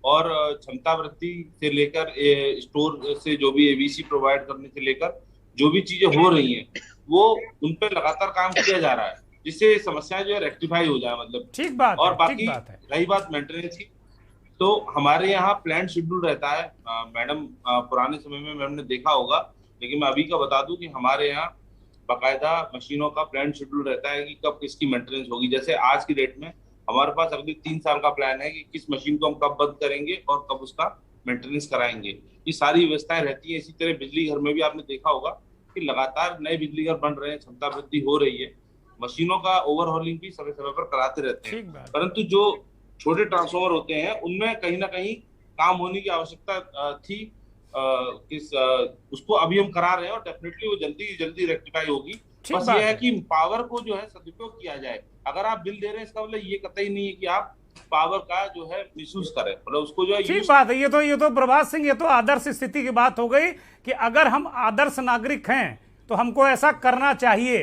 [SPEAKER 4] और क्षमता वृद्धि से लेकर स्टोर से जो भी एबीसी प्रोवाइड करने से लेकर जो भी चीजें हो रही हैं वो उन पर लगातार काम किया जा रहा है, जिससे समस्याएं जो है रेक्टिफाई हो जाए। मतलब
[SPEAKER 1] ठीक बात
[SPEAKER 4] और
[SPEAKER 1] है,
[SPEAKER 4] बाकी
[SPEAKER 1] ठीक बात है।
[SPEAKER 4] रही बात मेंटेनेंस की, तो हमारे यहाँ प्लान शेड्यूल रहता है। मैडम पुराने समय में मैम ने देखा होगा, लेकिन मैं अभी का बता दूं कि हमारे यहाँ बाकायदा मशीनों का प्लान शेड्यूल रहता है कि कब किसकी मेंटेनेंस होगी। जैसे आज की डेट में हमारे पास अगले 3 साल का प्लान है कि किस मशीन को हम कब बंद करेंगे और कब उसका मेंटेनेंस कराएंगे। ये सारी व्यवस्थाएं रहती है। इसी तरह बिजली घर में भी आपने देखा होगा कि लगातार नए बिजली घर बन रहे हैं, क्षमता वृद्धि हो रही है, मशीनों का ओवरहॉलिंग भी समय समय पर कराते रहते हैं। परंतु जो छोटे ट्रांसफॉर्मर होते हैं उनमें कहीं ना कहीं काम होने की आवश्यकता थी, उसको अभी हम करा रहे हैं, और डेफिनेटली वो जल्दी रेक्टिफाई होगी। बस ये है कि पावर को जो है सदुपयोग किया जाए। अगर आप बिल दे रहे हैं इसका मतलब ये कतई नहीं है कि आप पावर का जो है मिसयूज करें, मतलब उसको जो है
[SPEAKER 1] ठीक बात है। ये तो प्रभात सिंह, ये तो आदर्श स्थिति की बात हो गई कि अगर हम आदर्श नागरिक हैं तो हमको ऐसा करना चाहिए।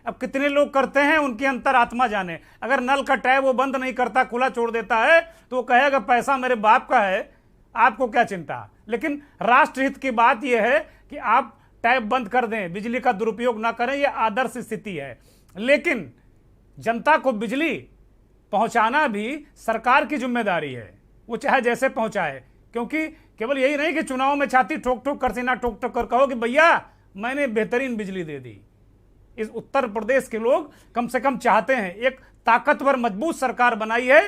[SPEAKER 1] अब कितने लोग करते हैं उनकी अंतरात्मा जाने। अगर नल का टैप वो बंद नहीं करता, खुला छोड़ देता है, तो वो कहेगा पैसा मेरे बाप का है, आपको क्या चिंता। लेकिन राष्ट्रहित की बात यह है कि आप टैप बंद कर दें, बिजली का दुरुपयोग ना करें, यह आदर्श स्थिति है। लेकिन जनता को बिजली पहुंचाना भी सरकार की जिम्मेदारी है, वो चाहे जैसे पहुंचाए। क्योंकि केवल यही नहीं कि चुनाव में छाती ठोक ठोक कर, सीना ठोक ठोक कर कहो कि भैया मैंने बेहतरीन बिजली दे दी। इस उत्तर प्रदेश के लोग कम से कम चाहते हैं, एक ताकतवर मजबूत सरकार बनाई है।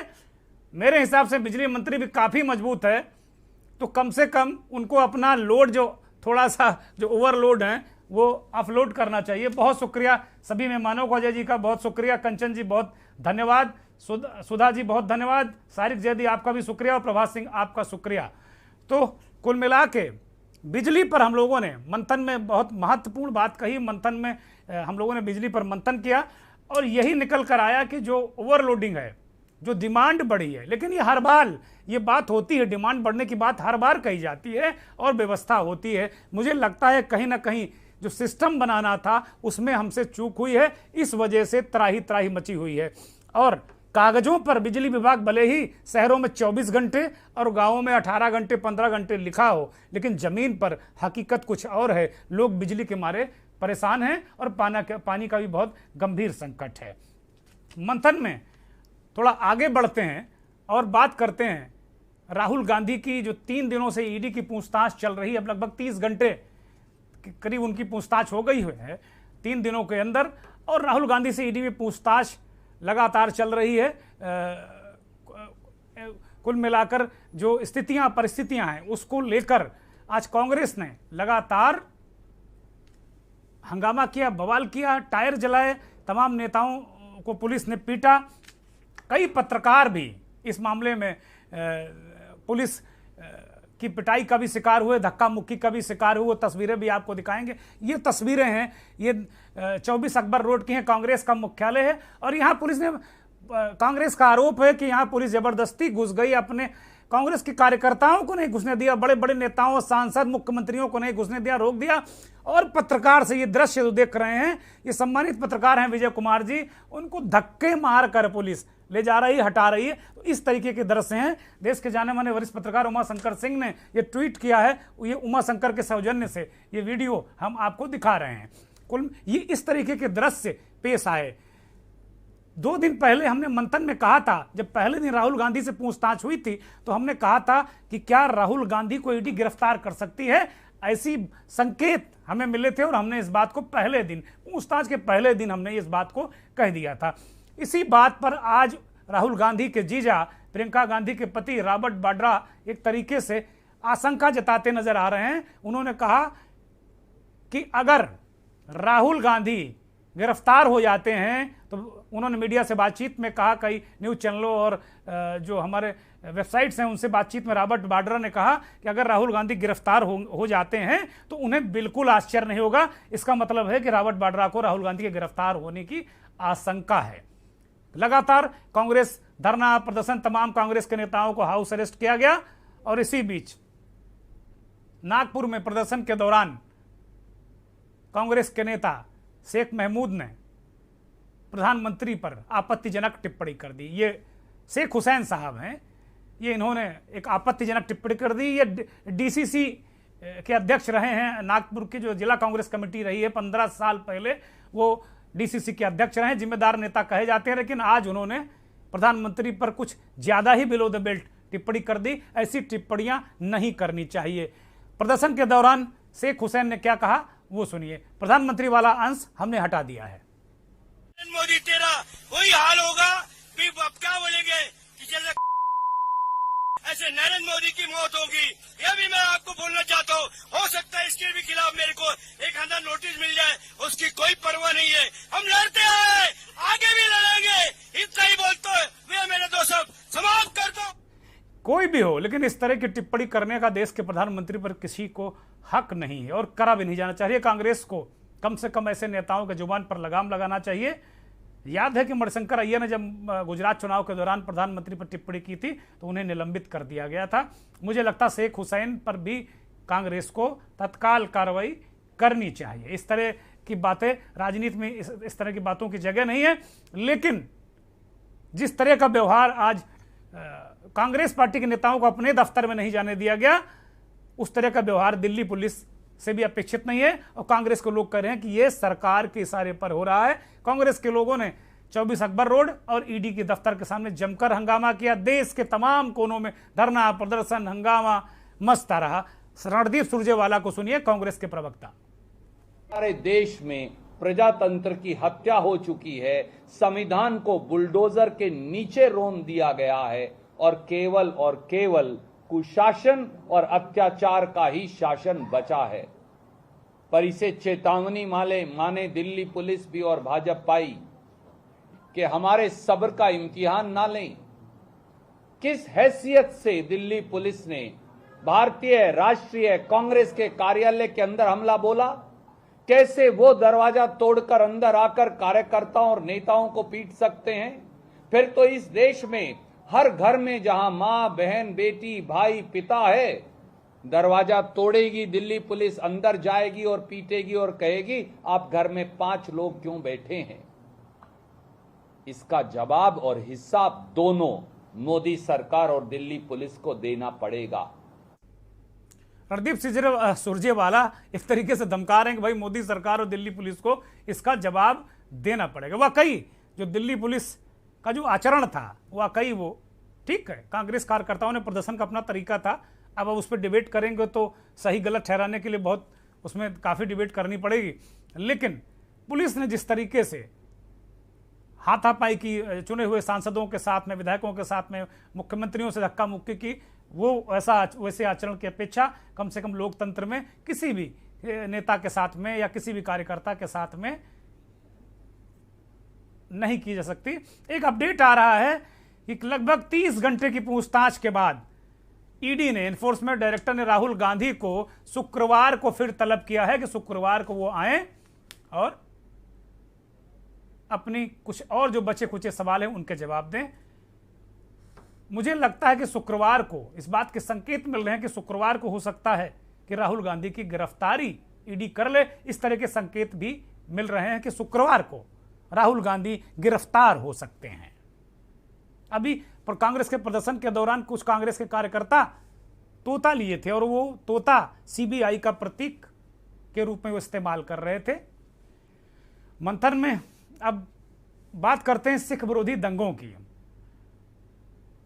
[SPEAKER 1] मेरे हिसाब से बिजली मंत्री भी काफ़ी मजबूत है, तो कम से कम उनको अपना लोड जो थोड़ा सा जो ओवरलोड है वो ऑफलोड करना चाहिए। बहुत शुक्रिया सभी मेहमानों को, अजय जी का बहुत शुक्रिया, कंचन जी बहुत धन्यवाद, सुधा जी बहुत धन्यवाद, सारिक जैदी आपका भी शुक्रिया, और प्रभात सिंह आपका शुक्रिया। तो कुल मिला के बिजली पर हम लोगों ने मंथन में बहुत महत्वपूर्ण बात कही। मंथन में हम लोगों ने बिजली पर मंथन किया, और यही निकल कर आया कि जो ओवरलोडिंग है, जो डिमांड बढ़ी है, लेकिन ये हर बार ये बात होती है, डिमांड बढ़ने की बात हर बार कही जाती है और व्यवस्था होती है। मुझे लगता है कहीं ना कहीं जो सिस्टम बनाना था उसमें हमसे चूक हुई है, इस वजह से त्राही त्राही मची हुई है। और कागजों पर बिजली विभाग भले ही शहरों में 24 घंटे और गांवों में 18 घंटे 15 घंटे लिखा हो, लेकिन जमीन पर हकीकत कुछ और है। लोग बिजली के मारे परेशान हैं और पानी का भी बहुत गंभीर संकट है। मंथन में थोड़ा आगे बढ़ते हैं और बात करते हैं राहुल गांधी की, जो 3 दिनों से ईडी की पूछताछ चल रही है। अब लगभग 30 घंटे के करीब उनकी पूछताछ हो गई है 3 दिनों के अंदर, और राहुल गांधी से ईडी में पूछताछ लगातार चल रही है। कुल मिलाकर जो परिस्थितियां हैं उसको लेकर आज कांग्रेस ने लगातार हंगामा किया, बवाल किया, टायर जलाए, तमाम नेताओं को पुलिस ने पीटा। कई पत्रकार भी इस मामले में पुलिस की पिटाई का भी शिकार हुए, धक्का मुक्की का भी शिकार हुए। तस्वीरें भी आपको दिखाएंगे। ये तस्वीरें हैं, ये 24 अकबर रोड की हैं, कांग्रेस का मुख्यालय है, और यहाँ पुलिस ने, कांग्रेस का आरोप है कि यहाँ पुलिस जबरदस्ती घुस गई, अपने कांग्रेस के कार्यकर्ताओं को नहीं घुसने दिया, बड़े बड़े नेताओं, सांसद, मुख्यमंत्रियों को नहीं घुसने दिया, रोक दिया। और पत्रकार से ये दृश्य जो देख रहे हैं, ये सम्मानित पत्रकार हैं विजय कुमार जी, उनको धक्के मार कर पुलिस ले जा रही है, हटा रही है। तो इस तरीके के दृश्य हैं। देश के जाने माने वरिष्ठ पत्रकार उमा शंकर सिंह ने ये ट्वीट किया है। ये उमा शंकर के सौजन्य से ये वीडियो हम आपको दिखा रहे हैं। कुल ये इस तरीके के दृश्य पेश आए। 2 दिन पहले हमने मंथन में कहा था, जब पहले दिन राहुल गांधी से पूछताछ हुई थी, तो हमने कहा था कि क्या राहुल गांधी को ईडी गिरफ्तार कर सकती है, ऐसी संकेत हमें मिले थे, और हमने इस बात को पहले दिन, पूछताछ के पहले दिन हमने इस बात को कह दिया था। इसी बात पर आज राहुल गांधी के जीजा प्रियंका गांधी के पति रॉबर्ट वाड्रा एक तरीके से आशंका जताते नजर आ रहे हैं। उन्होंने कहा कि अगर राहुल गांधी गिरफ्तार हो जाते हैं, तो उन्होंने मीडिया से बातचीत में कहा, कई न्यूज़ चैनलों और जो हमारे वेबसाइट्स हैं उनसे बातचीत में रॉबर्ट वाड्रा ने कहा कि अगर राहुल गांधी गिरफ्तार हो जाते हैं तो उन्हें बिल्कुल आश्चर्य नहीं होगा। इसका मतलब है कि रॉबर्ट वाड्रा को राहुल गांधी के गिरफ्तार होने की आशंका है। लगातार कांग्रेस धरना प्रदर्शन, तमाम कांग्रेस के नेताओं को हाउस अरेस्ट किया गया, और इसी बीच नागपुर में प्रदर्शन के दौरान कांग्रेस के नेता शेख महमूद ने प्रधानमंत्री पर आपत्तिजनक टिप्पणी कर दी। ये शेख हुसैन साहब हैं, ये इन्होंने एक आपत्तिजनक टिप्पणी कर दी। ये डीसीसी के अध्यक्ष रहे हैं, नागपुर की जो जिला कांग्रेस कमेटी रही है 15 साल पहले, वो डीसीसी के अध्यक्ष रहे, जिम्मेदार नेता कहे जाते हैं। लेकिन आज उन्होंने प्रधानमंत्री पर कुछ ज्यादा ही बिलो द बेल्ट टिप्पणी कर दी। ऐसी टिप्पणियां नहीं करनी चाहिए। प्रदर्शन के दौरान शेख हुसैन ने क्या कहा वो सुनिए। प्रधानमंत्री वाला अंश हमने हटा दिया है।
[SPEAKER 19] मोदी तेरा वही हाल होगा, फिर अब क्या बोलेंगे कि जैसे ऐसे नरेंद्र मोदी की मौत होगी। यह भी मैं आपको बोलना चाहता हूँ, हो सकता है इसके भी खिलाफ मेरे को एक अंदर नोटिस मिल जाए, उसकी कोई परवाह नहीं है। हम लड़ते हैं, आगे भी लड़ेंगे। इतना ही बोलते हुए मेरे दोस्त समाप्त कर दो।
[SPEAKER 1] कोई भी हो, लेकिन इस तरह की टिप्पणी करने का देश के प्रधानमंत्री पर किसी को हक नहीं है और करा भी नहीं जाना चाहिए। कांग्रेस को कम से कम ऐसे नेताओं के जुबान पर लगाम लगाना चाहिए। याद है कि मणिशंकर अय्यर ने जब गुजरात चुनाव के दौरान प्रधानमंत्री पर टिप्पणी की थी तो उन्हें निलंबित कर दिया गया था। मुझे लगता शेख हुसैन पर भी कांग्रेस को तत्काल कार्रवाई करनी चाहिए। इस तरह की बातें राजनीति में, इस तरह की बातों की जगह नहीं है। लेकिन जिस तरह का व्यवहार आज कांग्रेस पार्टी के नेताओं को अपने दफ्तर में नहीं जाने दिया गया, उस तरह का व्यवहार दिल्ली पुलिस से भी अपेक्षित नहीं है। और कांग्रेस के लोग कह रहे हैं कि यह सरकार के इशारे पर हो रहा है। कांग्रेस के लोगों ने 24 अकबर रोड और ईडी के दफ्तर के सामने जमकर हंगामा किया। देश के तमाम कोनों में धरना प्रदर्शन हंगामा मचता रहा। रणदीप सुरजेवाला को सुनिए, कांग्रेस के प्रवक्ता।
[SPEAKER 11] हमारे देश में प्रजातंत्र की हत्या हो चुकी है, संविधान को बुलडोजर के नीचे रोन दिया गया है और केवल कुशासन और अत्याचार का ही शासन बचा है। पर इसे चेतावनी माने दिल्ली पुलिस भी और भाजपाई कि हमारे सब्र का इम्तिहान ना लें। किस हैसियत से दिल्ली पुलिस ने भारतीय राष्ट्रीय कांग्रेस के कार्यालय के अंदर हमला बोला? कैसे वो दरवाजा तोड़कर अंदर आकर कार्यकर्ताओं और नेताओं को पीट सकते हैं? फिर तो इस देश में हर घर में जहां मां, बहन, बेटी, भाई, पिता है, दरवाजा तोड़ेगी दिल्ली पुलिस, अंदर जाएगी और पीटेगी और कहेगी आप घर में 5 लोग क्यों बैठे हैं?
[SPEAKER 5] इसका जवाब और हिसाब दोनों मोदी सरकार और दिल्ली पुलिस को देना पड़ेगा।
[SPEAKER 1] रणदीप सुरजेवाला इस तरीके से धमका रहे हैं कि भाई मोदी सरकार और दिल्ली पुलिस को इसका जवाब देना पड़ेगा। वाकई जो दिल्ली पुलिस का जो आचरण था वाकई वो ठीक है, कांग्रेस कार्यकर्ताओं ने प्रदर्शन का अपना तरीका था। अब उस पर डिबेट करेंगे तो सही गलत ठहराने के लिए बहुत उसमें काफ़ी डिबेट करनी पड़ेगी। लेकिन पुलिस ने जिस तरीके से हाथापाई की चुने हुए सांसदों के साथ में, विधायकों के साथ में, मुख्यमंत्रियों से धक्का मुक्की की, वो वैसे आचरण की अपेक्षा कम से कम लोकतंत्र में किसी भी नेता के साथ में या किसी भी कार्यकर्ता के साथ में नहीं की जा सकती। एक अपडेट आ रहा है कि लगभग 30 घंटे की पूछताछ के बाद ईडी ने, एनफोर्समेंट डायरेक्टर ने राहुल गांधी को शुक्रवार को फिर तलब किया है कि शुक्रवार को वो आए और अपनी कुछ और जो बचे खुचे सवाल हैं उनके जवाब दें। मुझे लगता है कि शुक्रवार को इस बात के संकेत मिल रहे हैं कि शुक्रवार को हो सकता है कि राहुल गांधी की गिरफ्तारी ईडी कर ले। इस तरह के संकेत भी मिल रहे हैं कि शुक्रवार को राहुल गांधी गिरफ्तार हो सकते हैं। अभी कांग्रेस के प्रदर्शन के दौरान कुछ कांग्रेस के कार्यकर्ता तोता लिए थे और वो तोता सीबीआई का प्रतीक के रूप में वो इस्तेमाल कर रहे थे। मंथन में अब बात करते हैं सिख विरोधी दंगों की।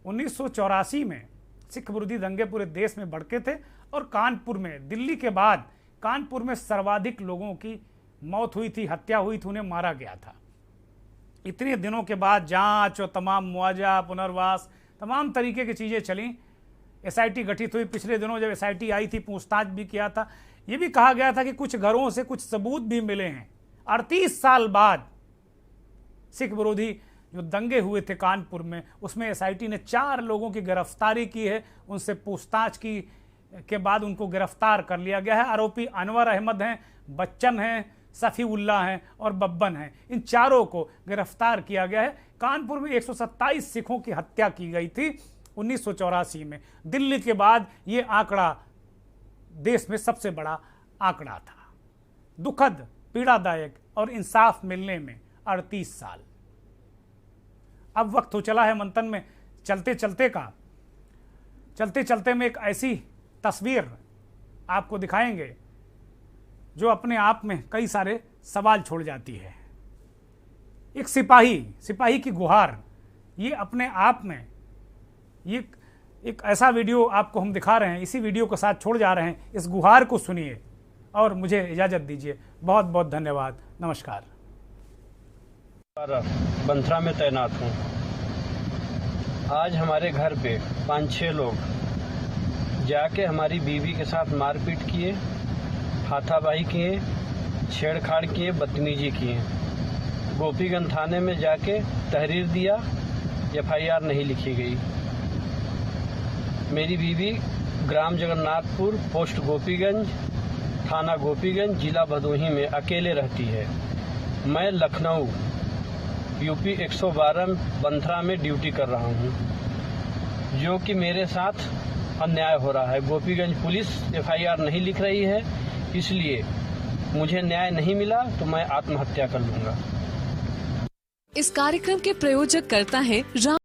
[SPEAKER 1] 1984 में सिख विरोधी दंगे पूरे देश में भड़के थे और कानपुर में, दिल्ली के बाद कानपुर में सर्वाधिक लोगों की मौत हुई थी, हत्या हुई थी, उन्हें मारा गया था। इतने दिनों के बाद जांच और तमाम मुआवजा, पुनर्वास, तमाम तरीके की चीज़ें चली। एसआईटी गठित हुई। पिछले दिनों जब एसआईटी आई थी, पूछताछ भी किया था। ये भी कहा गया था कि कुछ घरों से कुछ सबूत भी मिले हैं। 38 साल बाद सिख विरोधी जो दंगे हुए थे कानपुर में, उसमें एसआईटी ने 4 लोगों की गिरफ्तारी की है। उनसे पूछताछ की के बाद उनको गिरफ्तार कर लिया गया है। आरोपी अनवर अहमद हैं, बच्चन हैं, सफ़ीउल्लाह हैं और बब्बन हैं। इन चारों को गिरफ्तार किया गया है। कानपुर में 127 सिखों की हत्या की गई थी 1984 में। दिल्ली के बाद ये आंकड़ा देश में सबसे बड़ा आंकड़ा था। दुखद, पीड़ादायक और इंसाफ मिलने में 38 साल। अब वक्त हो चला है मंथन में चलते चलते में एक ऐसी तस्वीर आपको दिखाएंगे जो अपने आप में कई सारे सवाल छोड़ जाती है। एक सिपाही की गुहार, ये अपने आप में ये एक ऐसा वीडियो आपको हम दिखा रहे हैं, इसी वीडियो के साथ छोड़ जा रहे हैं। इस गुहार को सुनिए और मुझे इजाज़त दीजिए। बहुत बहुत धन्यवाद। नमस्कार।
[SPEAKER 22] बंथरा में तैनात हूँ। आज हमारे घर पे 5-6 लोग जाके हमारी बीवी के साथ मारपीट किए, हाथापाई किए, छेड़छाड़ किए, बदतमीजी किए। गोपीगंज थाने में जाके तहरीर दिया, FIR नहीं लिखी गई। मेरी बीवी ग्राम जगन्नाथपुर, पोस्ट गोपीगंज, थाना गोपीगंज, जिला भदोही में अकेले रहती है। मैं लखनऊ यूपी 112 बंथरा में ड्यूटी कर रहा हूँ, जो कि मेरे साथ अन्याय हो रहा है। गोपीगंज पुलिस FIR नहीं लिख रही है, इसलिए मुझे न्याय नहीं मिला तो मैं आत्महत्या कर लूंगा।
[SPEAKER 23] इस कार्यक्रम के प्रायोजक करता है